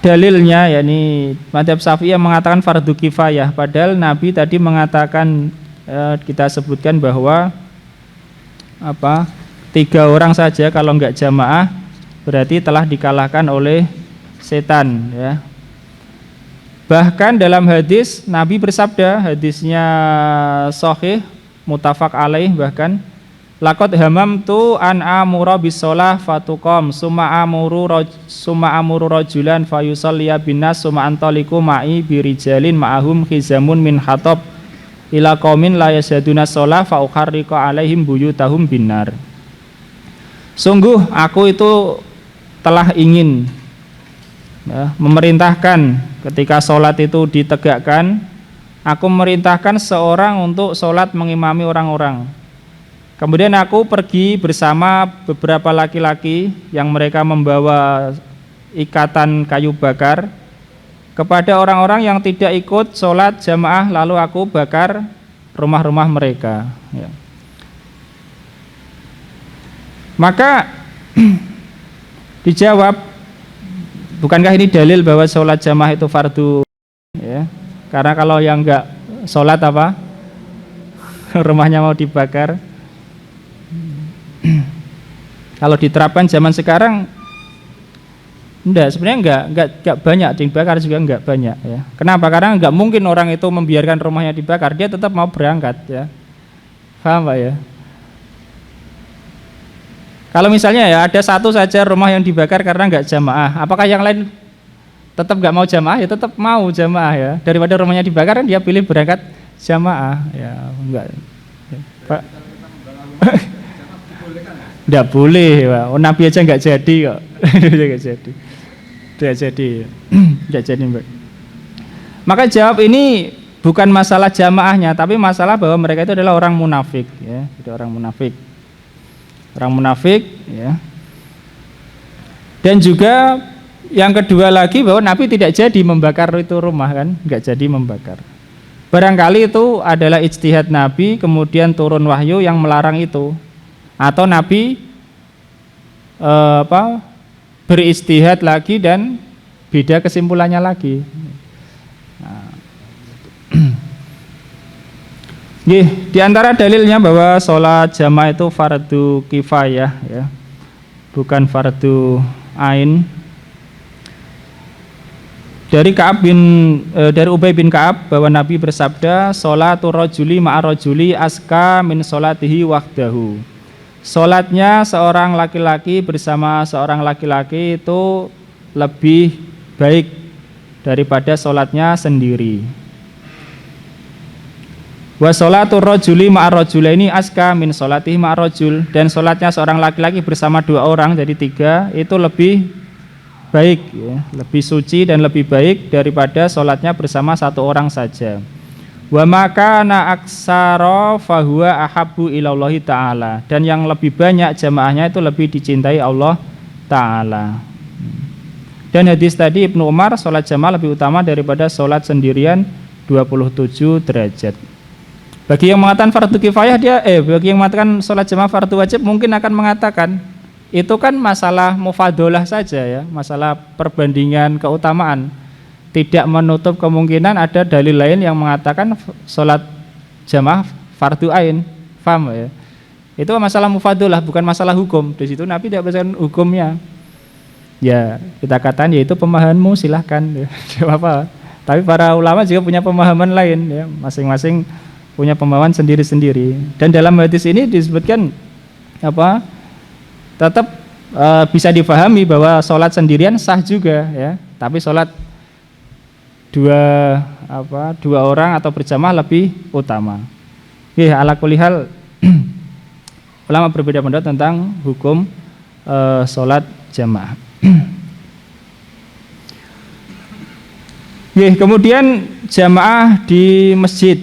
dalilnya? Yakni madzhab Syafi'i yang mengatakan fardu kifayah, padahal Nabi tadi mengatakan kita sebutkan bahwa 3 orang saja kalau enggak jamaah berarti telah dikalahkan oleh setan ya. Bahkan dalam hadis Nabi bersabda, hadisnya sahih muttafaq alaih, bahkan laqad hamamtu an amura bisolah fatuqam summa amuru rajulan fayusalliya binnas summa antaliku ma'i birijalin ma'ahum khizamun min hatab ila qaumin la yasaduna sholah fa ukharriqa alaihim buyutahum binar. Sungguh aku itu telah ingin memerintahkan ketika sholat itu ditegakkan, aku memerintahkan seorang untuk sholat mengimami orang-orang. Kemudian aku pergi bersama beberapa laki-laki yang mereka membawa ikatan kayu bakar kepada orang-orang yang tidak ikut sholat jamaah, lalu aku bakar rumah-rumah mereka ya. Maka dijawab, bukankah ini dalil bahwa sholat jamaah itu fardu ya? Karena kalau yang enggak sholat rumahnya mau dibakar. Kalau diterapkan zaman sekarang sebenarnya enggak banyak dibakar juga enggak banyak ya. Kenapa? Karena enggak mungkin orang itu membiarkan rumahnya dibakar, dia tetap mau berangkat ya. Paham Pak ya? Kalau misalnya ya ada satu saja rumah yang dibakar karena enggak jamaah, apakah yang lain tetap enggak mau jamaah? Ya tetap mau jamaah ya. Daripada rumahnya dibakar kan dia pilih berangkat jamaah ya. Enggak ya, Pak. Enggak boleh, Pak. Oh, Nabi aja enggak jadi kok. Enggak jadi. Mbak. Maka jawab ini bukan masalah jamaahnya, tapi masalah bahwa mereka itu adalah orang munafik ya, itu orang munafik. Orang munafik ya. Dan juga Yang kedua lagi bahwa Nabi tidak jadi membakar itu rumah kan, nggak jadi membakar. Barangkali itu adalah ijtihad Nabi, kemudian turun wahyu yang melarang itu, atau Nabi beristihad lagi dan beda kesimpulannya lagi. Nah. Di antara dalilnya bahwa sholat jamaah itu fardu kifayah, ya, bukan fardu ain. Dari Ubay bin Ka'ab bahwa Nabi bersabda, sholatul rajuli ma'a rajuli aska min sholatihi wahdahu. Sholatnya seorang laki-laki bersama seorang laki-laki itu lebih baik daripada sholatnya sendiri. Wa sholatul rajuli ma'a rajulaini aska min sholatihi ma'a rajul, dan sholatnya seorang laki-laki bersama dua orang jadi tiga itu lebih baik, ya, lebih suci dan lebih baik daripada sholatnya bersama satu orang saja. Wa maka na aksara fahuwa ahabbu ilallahi ta'ala, dan yang lebih banyak jamaahnya itu lebih dicintai Allah ta'ala. Dan hadis tadi Ibnu Umar, sholat jamaah lebih utama daripada sholat sendirian 27 derajat. Bagi yang mengatakan fardu kifayah bagi yang mengatakan sholat jamaah fardu wajib mungkin akan mengatakan itu kan masalah mufadolah saja, ya, masalah perbandingan keutamaan. Tidak menutup kemungkinan ada dalil lain yang mengatakan sholat jamaah fardu ain, faham ya? Itu masalah mufadolah, bukan masalah hukum. Di situ Nabi tidak berdasarkan hukumnya. Ya kita katakan yaitu pemahamanmu, silahkan, ya, tidak apa. Tapi para ulama juga punya pemahaman lain, ya, masing-masing punya pemahaman sendiri-sendiri. Dan dalam hadis ini disebutkan tetap bisa difahami bahwa sholat sendirian sah juga, ya, tapi sholat dua orang atau berjamaah lebih utama. Ala kulli hal ulama berbeda pendapat tentang hukum sholat jamaah. Kemudian jamaah di masjid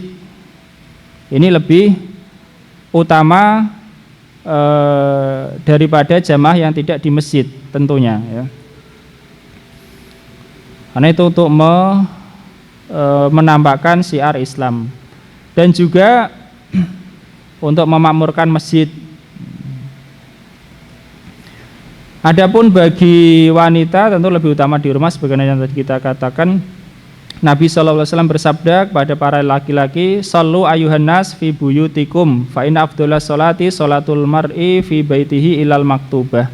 ini lebih utama daripada jamaah yang tidak di masjid tentunya, ya. Karena itu untuk menampakkan syiar Islam dan juga untuk memakmurkan masjid. Adapun bagi wanita tentu lebih utama di rumah, sebagaimana yang tadi kita katakan. Nabi SAW bersabda kepada para laki-laki, sallu ayuhan nas fi buyutikum fa inna afdhalas sholati sholatul mar'i fi baitihi ilal maktubah.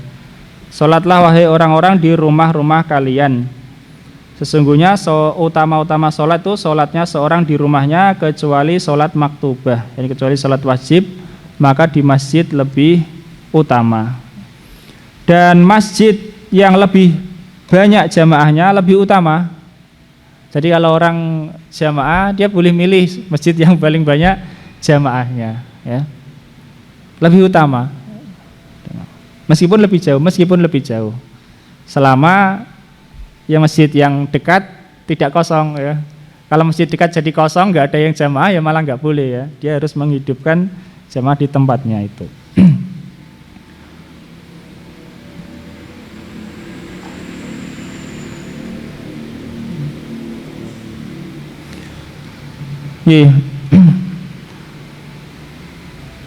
Salatlah wahai orang-orang di rumah-rumah kalian. Sesungguhnya utama-utama sholat itu sholatnya seorang di rumahnya kecuali sholat maktubah, yani kecuali sholat wajib, maka di masjid lebih utama. Dan masjid yang lebih banyak jamaahnya lebih utama. Jadi kalau orang jamaah dia boleh milih masjid yang paling banyak jamaahnya, ya. Lebih utama. Meskipun lebih jauh. Selama ya masjid yang dekat tidak kosong, ya. Kalau masjid dekat jadi kosong, nggak ada yang jamaah, ya malah nggak boleh, ya. Dia harus menghidupkan jamaah di tempatnya itu.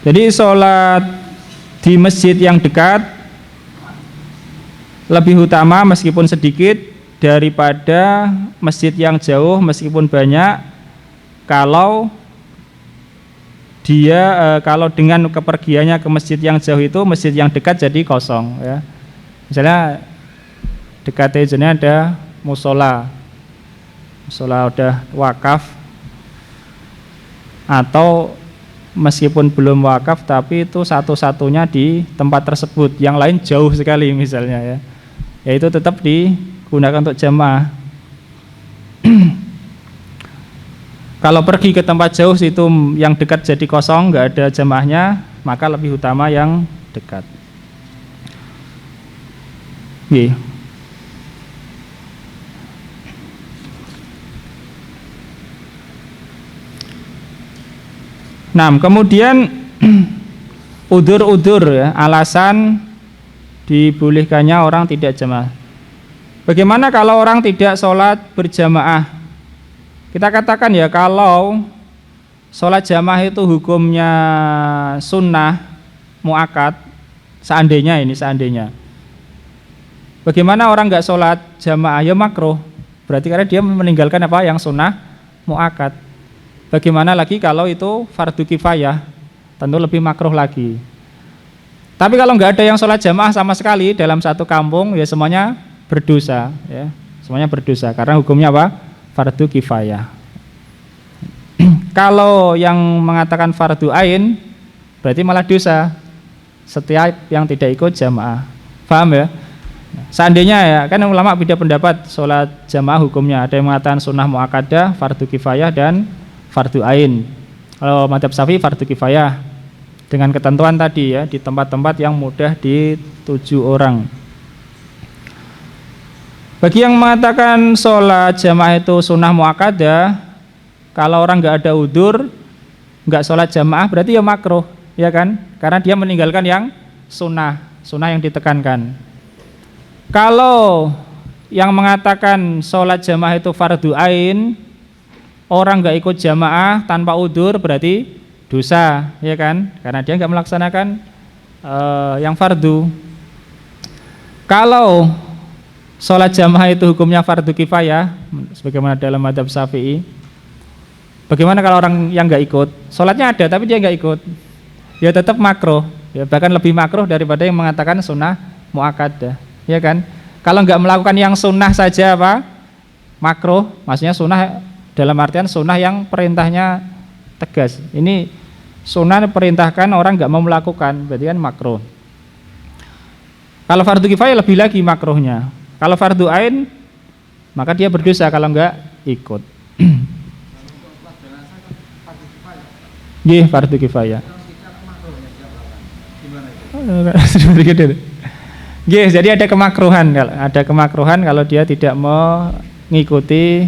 Jadi sholat di masjid yang dekat lebih utama meskipun sedikit daripada masjid yang jauh meskipun banyak, kalau dengan kepergiannya ke masjid yang jauh itu masjid yang dekat jadi kosong, ya. Misalnya dekatnya ada musola udah wakaf, atau meskipun belum wakaf tapi itu satu-satunya di tempat tersebut, yang lain jauh sekali misalnya, ya itu tetap digunakan untuk jamaah. Kalau pergi ke tempat jauh situ yang dekat jadi kosong, nggak ada jamaahnya, maka lebih utama yang dekat. Nah, kemudian udzur-udzur, ya, alasan dibolehkannya orang tidak jamaah. Bagaimana kalau orang tidak sholat berjamaah? Kita katakan ya, kalau sholat jamaah itu hukumnya sunnah muakkad, seandainya. Bagaimana orang nggak sholat jamaah? Ya makruh. Berarti karena dia meninggalkan apa yang sunnah muakkad. Bagaimana lagi kalau itu fardu kifayah? Tentu lebih makruh lagi. Tapi kalau nggak ada yang sholat jamaah sama sekali dalam satu kampung, ya semuanya berdosa, ya. Semuanya berdosa karena hukumnya apa? Fardu kifayah. Kalau yang mengatakan fardu ain, berarti malah dosa setiap yang tidak ikut jamaah. Paham ya? Seandainya ya, kan ulama beda pendapat sholat jamaah hukumnya. Ada yang mengatakan sunnah muakkadah, fardu kifayah dan fardu ain. Kalau mazhab Syafi'i fardu kifayah dengan ketentuan tadi ya, di tempat-tempat yang mudah dituju orang. Bagi yang mengatakan sholat jamaah itu sunnah muakkadah, kalau orang nggak ada udzur, nggak sholat jamaah berarti ya makruh, ya kan? Karena dia meninggalkan yang sunnah yang ditekankan. Kalau yang mengatakan sholat jamaah itu fardu ain, orang nggak ikut jamaah tanpa udzur berarti dosa, ya kan? Karena dia nggak melaksanakan yang fardu. Kalau sholat jamaah itu hukumnya fardu kifayah, sebagaimana dalam mazhab Syafi'i. Bagaimana kalau orang yang nggak ikut? Sholatnya ada tapi dia nggak ikut, ya tetap makruh, ya bahkan lebih makruh daripada yang mengatakan sunnah muakkadah, ya kan? Kalau nggak melakukan yang sunnah saja apa? Makruh, maksudnya sunnah dalam artian sunnah yang perintahnya tegas. Ini sunnah perintahkan orang nggak mau melakukan, berarti kan makruh. Kalau fardu kifayah lebih lagi makruhnya. Kalau fardu ain, maka dia berdosa kalau enggak ikut. Nggih, fardu kifayah. Nggih, jadi ada kemakruhan kalau dia tidak mengikuti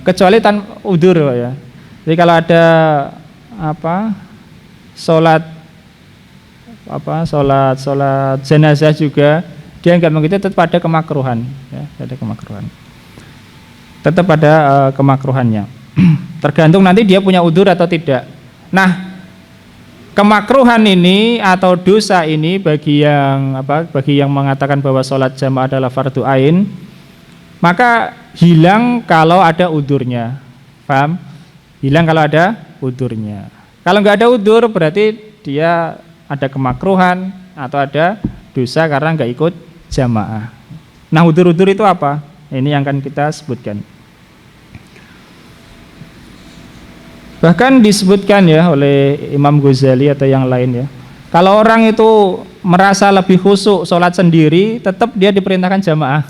kecuali tanpa udzur ya. Jadi kalau ada sholat jenazah juga dia enggak mengikuti, tetap ada kemakruhan, ya, tetap ada kemakruhannya. Tergantung nanti dia punya udzur atau tidak. Nah, kemakruhan ini atau dosa ini bagi yang mengatakan bahwa sholat jamaah adalah fardu ain, maka hilang kalau ada udzurnya. Paham? Hilang kalau ada udzurnya. Kalau enggak ada udzur berarti dia ada kemakruhan atau ada dosa karena enggak ikut jamaah. Nah, udzur-udzur itu apa? Ini yang akan kita sebutkan. Bahkan disebutkan ya oleh Imam Ghazali atau yang lain ya. Kalau orang itu merasa lebih khusyuk sholat sendiri, tetap dia diperintahkan jamaah.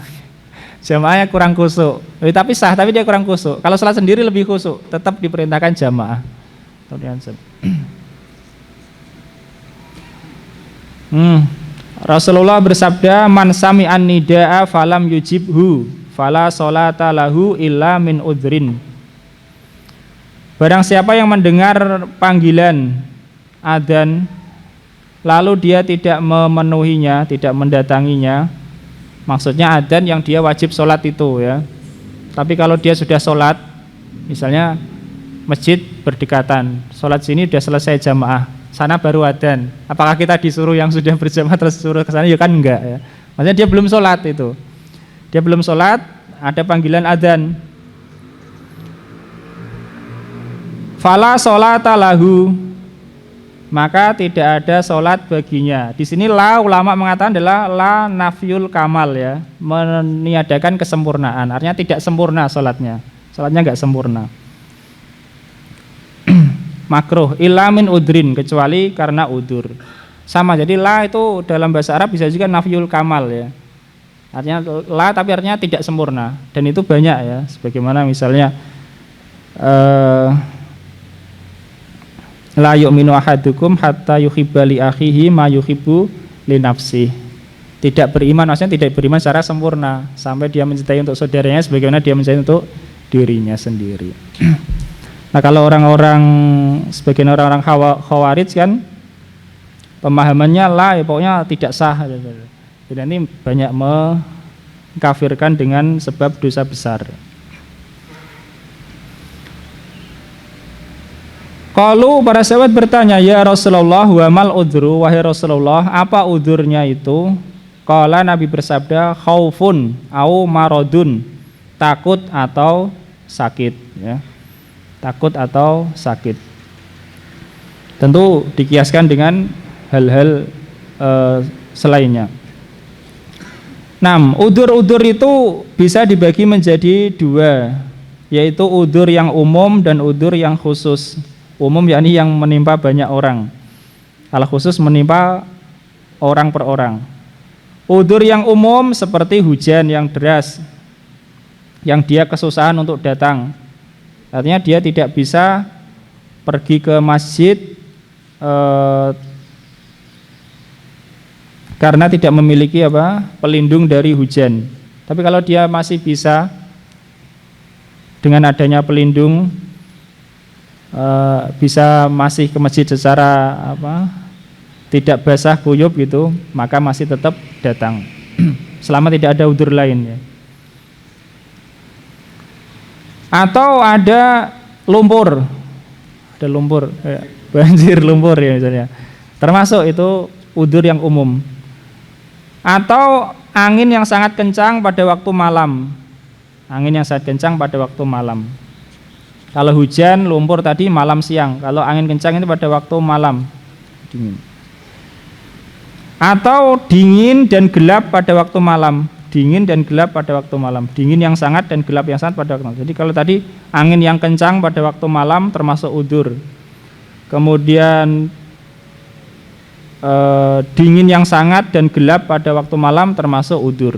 Jamaahnya kurang khusyuk. Tapi sah, tapi dia kurang khusyuk. Kalau sholat sendiri lebih khusyuk, tetap diperintahkan jamaah. Rasulullah bersabda, man sami'an nida'a falam yujibhu fala sholata lahu illa min udhrin. Barang siapa yang mendengar panggilan adzan lalu dia tidak memenuhinya, tidak mendatanginya, maksudnya adzan yang dia wajib sholat itu ya. Tapi kalau dia sudah sholat, misalnya masjid berdekatan, sholat sini sudah selesai jamaah, sana baru adzan, apakah kita disuruh yang sudah berjamaah terus suruh ke sana? Ya kan enggak ya. Maksudnya dia belum sholat itu. Dia belum sholat, ada panggilan adzan. Fala sholata lahu, maka tidak ada sholat baginya. Di sini la ulama mengatakan adalah la nafyul kamal ya, meniadakan kesempurnaan. Artinya tidak sempurna sholatnya. Sholatnya enggak sempurna. Makruh illa min udrin, kecuali karena udur. Sama, jadi la itu dalam bahasa Arab bisa juga nafyul kamal ya. Artinya la tapi artinya tidak sempurna, dan itu banyak ya. Sebagaimana misalnya la yu'minu ahadukum hatta yuhibba li akhihi ma yuhibbu li nafsihi. Tidak beriman maksudnya tidak beriman secara sempurna sampai dia mencintai untuk saudaranya sebagaimana dia mencintai untuk dirinya sendiri. Nah, kalau orang-orang sebagian orang-orang khawarij kan pemahamannya lah ya, pokoknya tidak sah. Jadi nanti banyak dikafirkan dengan sebab dosa besar. Qalu, para sahabat bertanya, ya Rasulullah, wa mal udhru, wahai Rasulullah, apa udhurnya itu? Qala, Nabi bersabda, khaufun au maradun, takut atau sakit, ya. Takut atau sakit. Tentu dikiaskan dengan hal-hal selainnya. Nah, udzur-udzur itu bisa dibagi menjadi dua, yaitu udzur yang umum dan udzur yang khusus. Umum yakni yang menimpa banyak orang, kalau khusus menimpa orang per orang. Udzur yang umum seperti hujan yang deras, yang dia kesusahan untuk datang, artinya dia tidak bisa pergi ke masjid karena tidak memiliki pelindung dari hujan. Tapi kalau dia masih bisa dengan adanya pelindung, bisa masih ke masjid secara tidak basah kuyup gitu, maka masih tetap datang selama tidak ada udzur lain, ya. Atau ada lumpur, banjir lumpur ya misalnya, termasuk itu udzur yang umum. Atau angin yang sangat kencang pada waktu malam, Kalau hujan, lumpur tadi malam siang. Kalau angin kencang itu pada waktu malam, dingin. Atau dingin dan gelap pada waktu malam. Dingin yang sangat dan gelap yang sangat pada waktu malam. Jadi kalau tadi angin yang kencang pada waktu malam termasuk udzur. Kemudian dingin yang sangat dan gelap pada waktu malam termasuk udzur.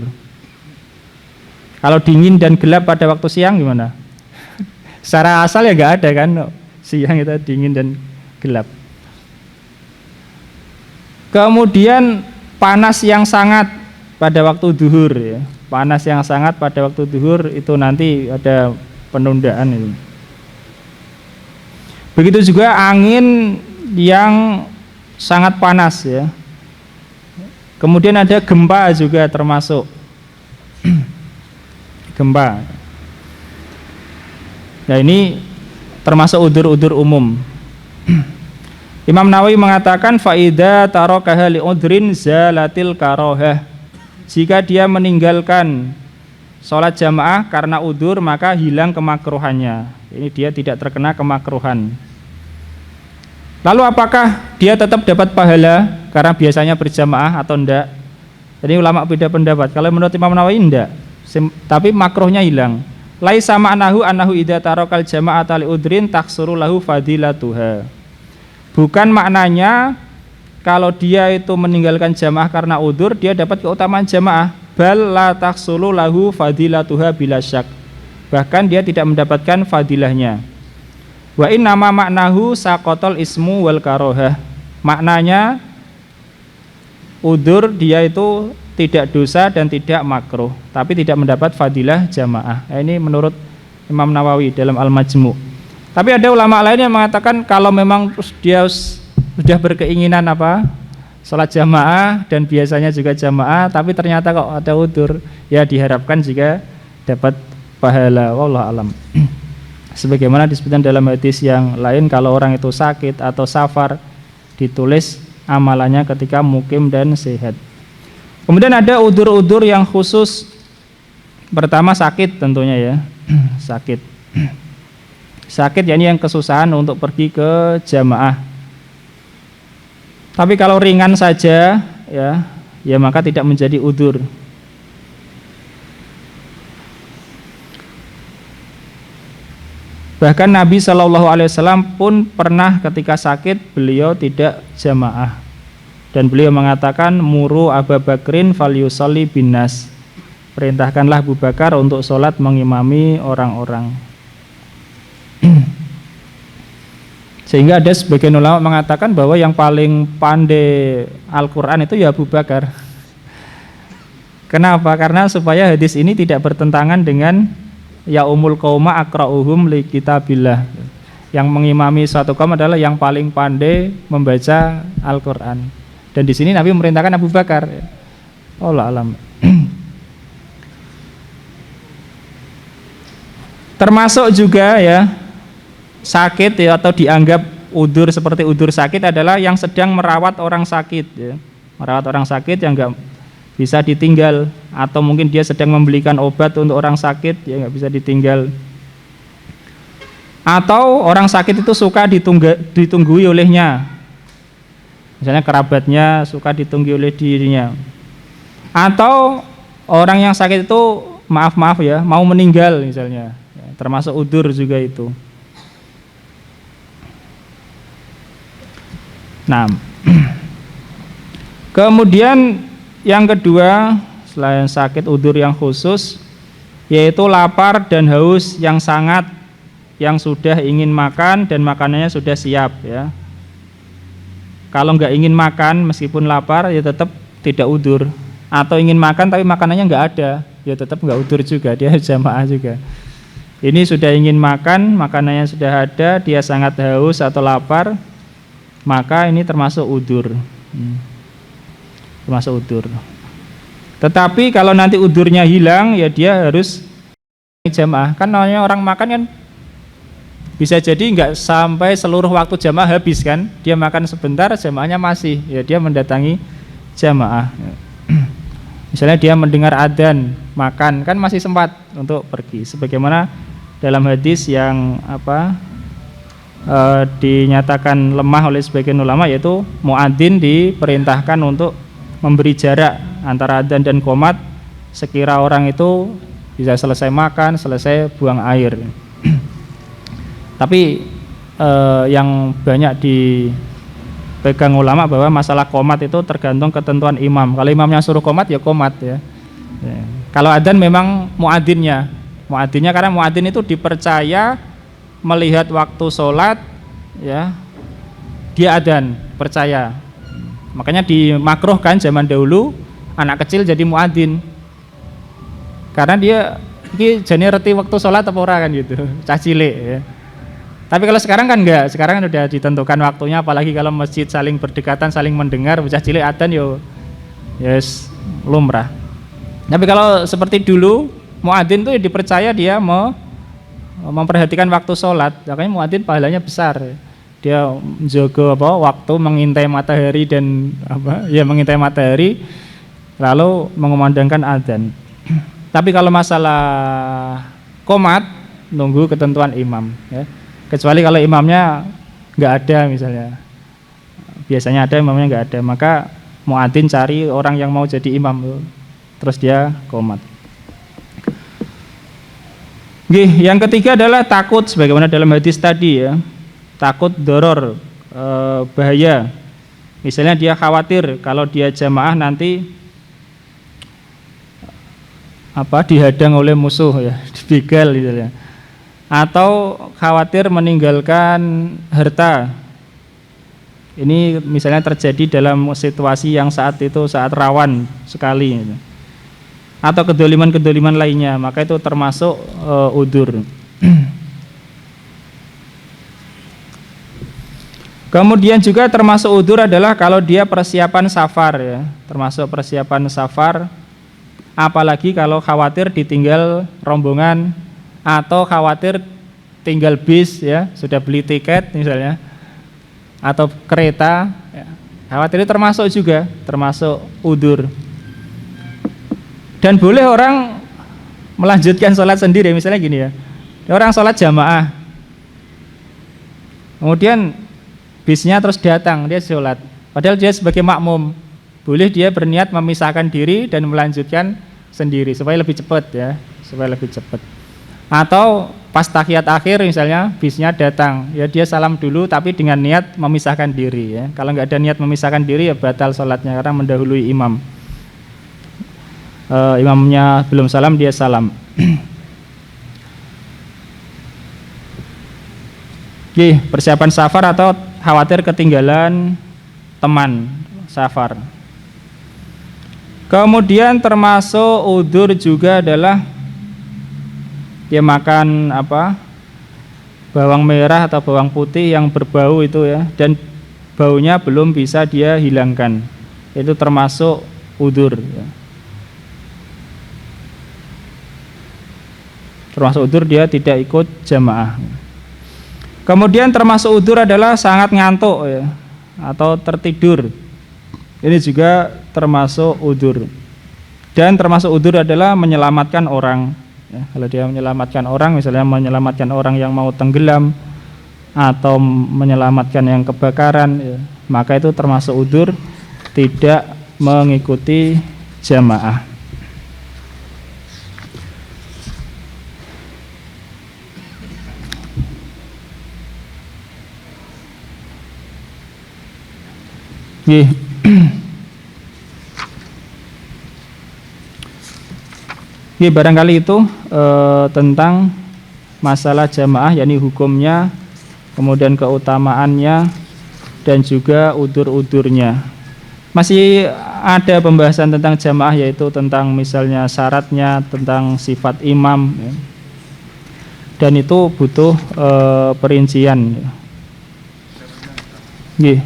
Kalau dingin dan gelap pada waktu siang gimana? Secara asal ya nggak ada kan, siang itu dingin dan gelap. Kemudian panas yang sangat pada waktu duhur, ya. Panas yang sangat pada waktu duhur itu nanti ada penundaan itu. Begitu juga angin yang sangat panas, ya. Kemudian ada gempa juga termasuk gempa. Nah, ini termasuk udzur-udzur umum. Imam Nawawi mengatakan faida tarakaha li udhrin zalatil karohah. Jika dia meninggalkan sholat jamaah karena udzur, maka hilang kemakruhannya. Ini dia tidak terkena kemakruhan. Lalu apakah dia tetap dapat pahala karena biasanya berjamaah atau enggak? Jadi ulama beda pendapat. Kalau menurut Imam Nawawi enggak, tapi makruhnya hilang. Laisa ma'nahu annahu idza tarakal jama'ata li udhrin taksuru lahu fadilatuha. Bukan maknanya kalau dia itu meninggalkan jamaah karena udzur dia dapat keutamaan jamaah, bal la taksulu lahu fadilatuha bila syak. Bahkan dia tidak mendapatkan fadilahnya. Wa inna ma ma'nahu saqatal ismu wal karohah. Maknanya udzur dia itu tidak dosa dan tidak makruh, tapi tidak mendapat fadilah jamaah. Ini menurut Imam Nawawi dalam Al-Majmu'. Tapi ada ulama lain yang mengatakan kalau memang dia sudah berkeinginan salat jamaah dan biasanya juga jamaah, tapi ternyata kok ada udzur, ya diharapkan jika dapat pahala. Wallahu alam. Sebagaimana disebutkan dalam hadis yang lain, kalau orang itu sakit atau safar ditulis amalannya ketika mukim dan sehat. Kemudian ada udzur-udzur yang khusus. Pertama sakit tentunya, ya. Sakit yakni yang kesusahan untuk pergi ke jamaah. Tapi kalau ringan saja, ya maka tidak menjadi udzur. Bahkan Nabi SAW pun pernah ketika sakit beliau tidak jamaah. Dan beliau mengatakan muru Abu Bakrin falyusalli binnas. Perintahkanlah Abu Bakar untuk sholat mengimami orang-orang. Sehingga ada sebagian ulama mengatakan bahwa yang paling pandai Al-Quran itu ya Abu Bakar. Kenapa? Karena supaya hadis ini tidak bertentangan dengan ya umul qauma aqra'uhum li kitabillah. Yang mengimami suatu kaum adalah yang paling pandai membaca Al-Quran. Dan di sini Nabi memerintahkan Abu Bakar. Allah alam. Termasuk juga ya sakit ya, atau dianggap udzur seperti udzur sakit adalah yang sedang merawat orang sakit ya. Merawat orang sakit yang enggak bisa ditinggal, atau mungkin dia sedang membelikan obat untuk orang sakit ya, enggak bisa ditinggal. Atau orang sakit itu suka ditunggui olehnya, misalnya kerabatnya suka ditunggui oleh dirinya. Atau orang yang sakit itu maaf ya mau meninggal misalnya ya, termasuk udzur juga itu. Nah, kemudian yang kedua selain sakit udzur yang khusus, yaitu lapar dan haus yang sangat, yang sudah ingin makan dan makanannya sudah siap ya. Kalau nggak ingin makan meskipun lapar ya tetap tidak udzur, atau ingin makan tapi makanannya nggak ada ya tetap nggak udzur juga, dia jamaah juga. Ini sudah ingin makan, makanannya sudah ada, dia sangat haus atau lapar, maka ini termasuk udzur. Termasuk udzur. Tetapi kalau nanti udzurnya hilang ya dia harus jamaah. Kan namanya orang makan kan bisa jadi nggak sampai seluruh waktu jamaah habis kan, dia makan sebentar jamaahnya masih, ya dia mendatangi jamaah. Misalnya dia mendengar adzan, makan kan masih sempat untuk pergi. Sebagaimana dalam hadis yang dinyatakan lemah oleh sebagian ulama, yaitu muadzin diperintahkan untuk memberi jarak antara adzan dan qomat sekira orang itu bisa selesai makan, selesai buang air. Tapi yang banyak dipegang ulama bahwa masalah qomat itu tergantung ketentuan imam. Kalau imamnya suruh qomat ya qomat ya. Kalau adzan memang muadzinnya karena muadzin itu dipercaya melihat waktu sholat ya, dia adzan, percaya. Makanya dimakruhkan zaman dahulu anak kecil jadi muadzin, karena dia iki jane reti waktu sholat apa ora kan gitu, cah cilik ya. Tapi kalau sekarang kan enggak, sekarang kan udah ditentukan waktunya, apalagi kalau masjid saling berdekatan, saling mendengar, bocah cilik adzan yo yes lumrah. Tapi kalau seperti dulu muadzin itu dipercaya dia memperhatikan waktu sholat, makanya muadzin pahalanya besar. Dia menjaga waktu, mengintai matahari dan mengintai matahari lalu mengumandangkan adzan. Tapi kalau masalah qomat nunggu ketentuan imam ya. Kecuali kalau imamnya nggak ada misalnya, biasanya ada, imamnya nggak ada, maka muadzin cari orang yang mau jadi imam, terus dia qomat. Yang ketiga adalah takut, sebagaimana dalam hadis tadi ya, takut doror, bahaya. Misalnya dia khawatir kalau dia jamaah nanti dihadang oleh musuh ya, dibegal misalnya. Atau khawatir meninggalkan harta. Ini misalnya terjadi dalam situasi yang saat rawan sekali. Atau kedoliman-kedoliman lainnya, maka itu termasuk udzur. Kemudian juga termasuk udzur adalah kalau dia persiapan safar ya, termasuk persiapan safar, apalagi kalau khawatir ditinggal rombongan, atau khawatir tinggal bis ya, sudah beli tiket misalnya, atau kereta ya. Khawatir itu termasuk udzur. Dan boleh orang melanjutkan sholat sendiri, misalnya gini ya, orang sholat jamaah, kemudian bisnya terus datang, dia sholat, padahal dia sebagai makmum, boleh dia berniat memisahkan diri dan melanjutkan sendiri supaya lebih cepat ya, supaya lebih cepat. Atau pas tahiyat akhir misalnya bisnya datang, ya dia salam dulu tapi dengan niat memisahkan diri ya. Kalau nggak ada niat memisahkan diri ya batal sholatnya karena mendahului imam. Imamnya belum salam, dia salam. Persiapan safar atau khawatir ketinggalan teman safar. Kemudian termasuk udzur juga adalah dia makan bawang merah atau bawang putih yang berbau itu ya, dan baunya belum bisa dia hilangkan, itu termasuk udzur ya. termasuk udzur dia tidak ikut jamaah. Kemudian termasuk udzur adalah sangat ngantuk ya, atau tertidur. Ini juga termasuk udzur. Dan termasuk udzur adalah menyelamatkan orang. Ya, kalau dia menyelamatkan orang, misalnya menyelamatkan orang yang mau tenggelam atau menyelamatkan yang kebakaran, ya, maka itu termasuk udzur tidak mengikuti jamaah. Barangkali itu tentang masalah jamaah, yakni hukumnya, kemudian keutamaannya, dan juga udzur-udzurnya. Masih ada pembahasan tentang jamaah, yaitu tentang misalnya syaratnya, tentang sifat imam, ya. Dan itu butuh perincian. Ya.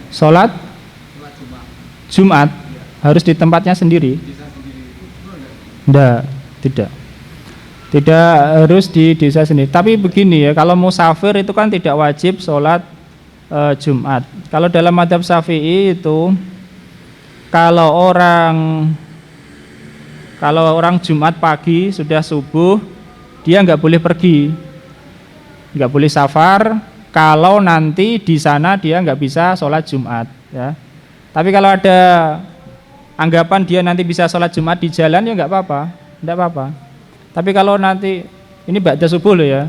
Sholat Jumat harus di tempatnya sendiri? Tidak harus di desa sendiri. Tapi begini ya, kalau musafir itu kan tidak wajib sholat Jumat. Kalau dalam mazhab Syafi'i itu kalau orang Jumat pagi sudah subuh, dia nggak boleh pergi, nggak boleh safar. Kalau nanti di sana dia nggak bisa sholat Jumat, ya. Tapi kalau ada anggapan dia nanti bisa sholat Jumat di jalan, ya nggak apa-apa. Tapi kalau nanti ini ba'da subuh loh ya,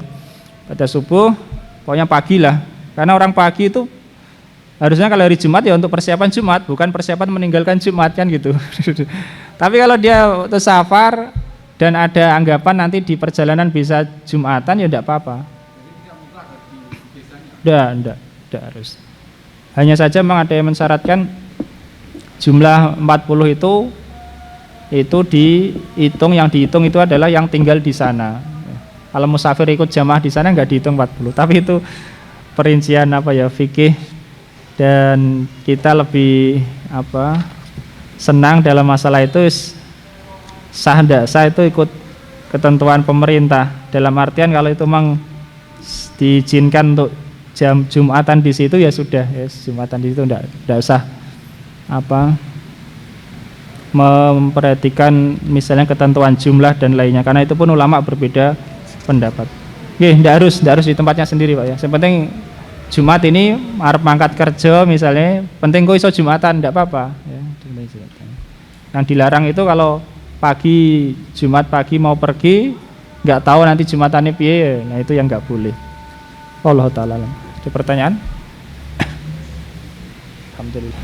ba'da subuh, pokoknya pagi lah. Karena orang pagi itu harusnya kalau hari Jumat ya untuk persiapan Jumat, bukan persiapan meninggalkan Jumat kan gitu. Tapi kalau dia untuk safar dan ada anggapan nanti di perjalanan bisa Jumatan, ya enggak apa-apa. Enggak harus. Hanya saja memang ada yang mensyaratkan jumlah 40 itu dihitung, yang dihitung itu adalah yang tinggal di sana. Kalau musafir ikut jamaah di sana enggak dihitung 40. Tapi itu perincian fikih, dan kita lebih senang dalam masalah itu sah enggak sah itu ikut ketentuan pemerintah. Dalam artian kalau itu memang diizinkan untuk jam Jumatan di situ, ya sudah, ya Jumatan di situ enggak usah memperhatikan misalnya ketentuan jumlah dan lainnya, karena itu pun ulama berbeda pendapat. Enggak harus di tempatnya sendiri Pak ya. Yang penting Jumat ini arep mangkat kerja misalnya, penting kok iso Jumatan, enggak apa-apa ya. Yang dilarang itu kalau pagi Jumat pagi mau pergi, enggak tahu nanti Jumatannya piye, nah itu yang enggak boleh. Allah taala. Ada pertanyaan? Alhamdulillah.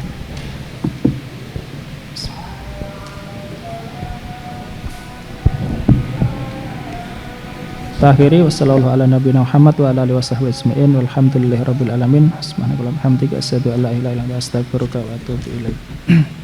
Akhiri wassallallahu ala nabiyina Muhammad wa ala alihi washabbihi ajmain walhamdulillahirabbil alamin. Subhanakallahumma wa bihamdika asyhadu an la ilaha illa anta astaghfiruka wa atubu ilaik.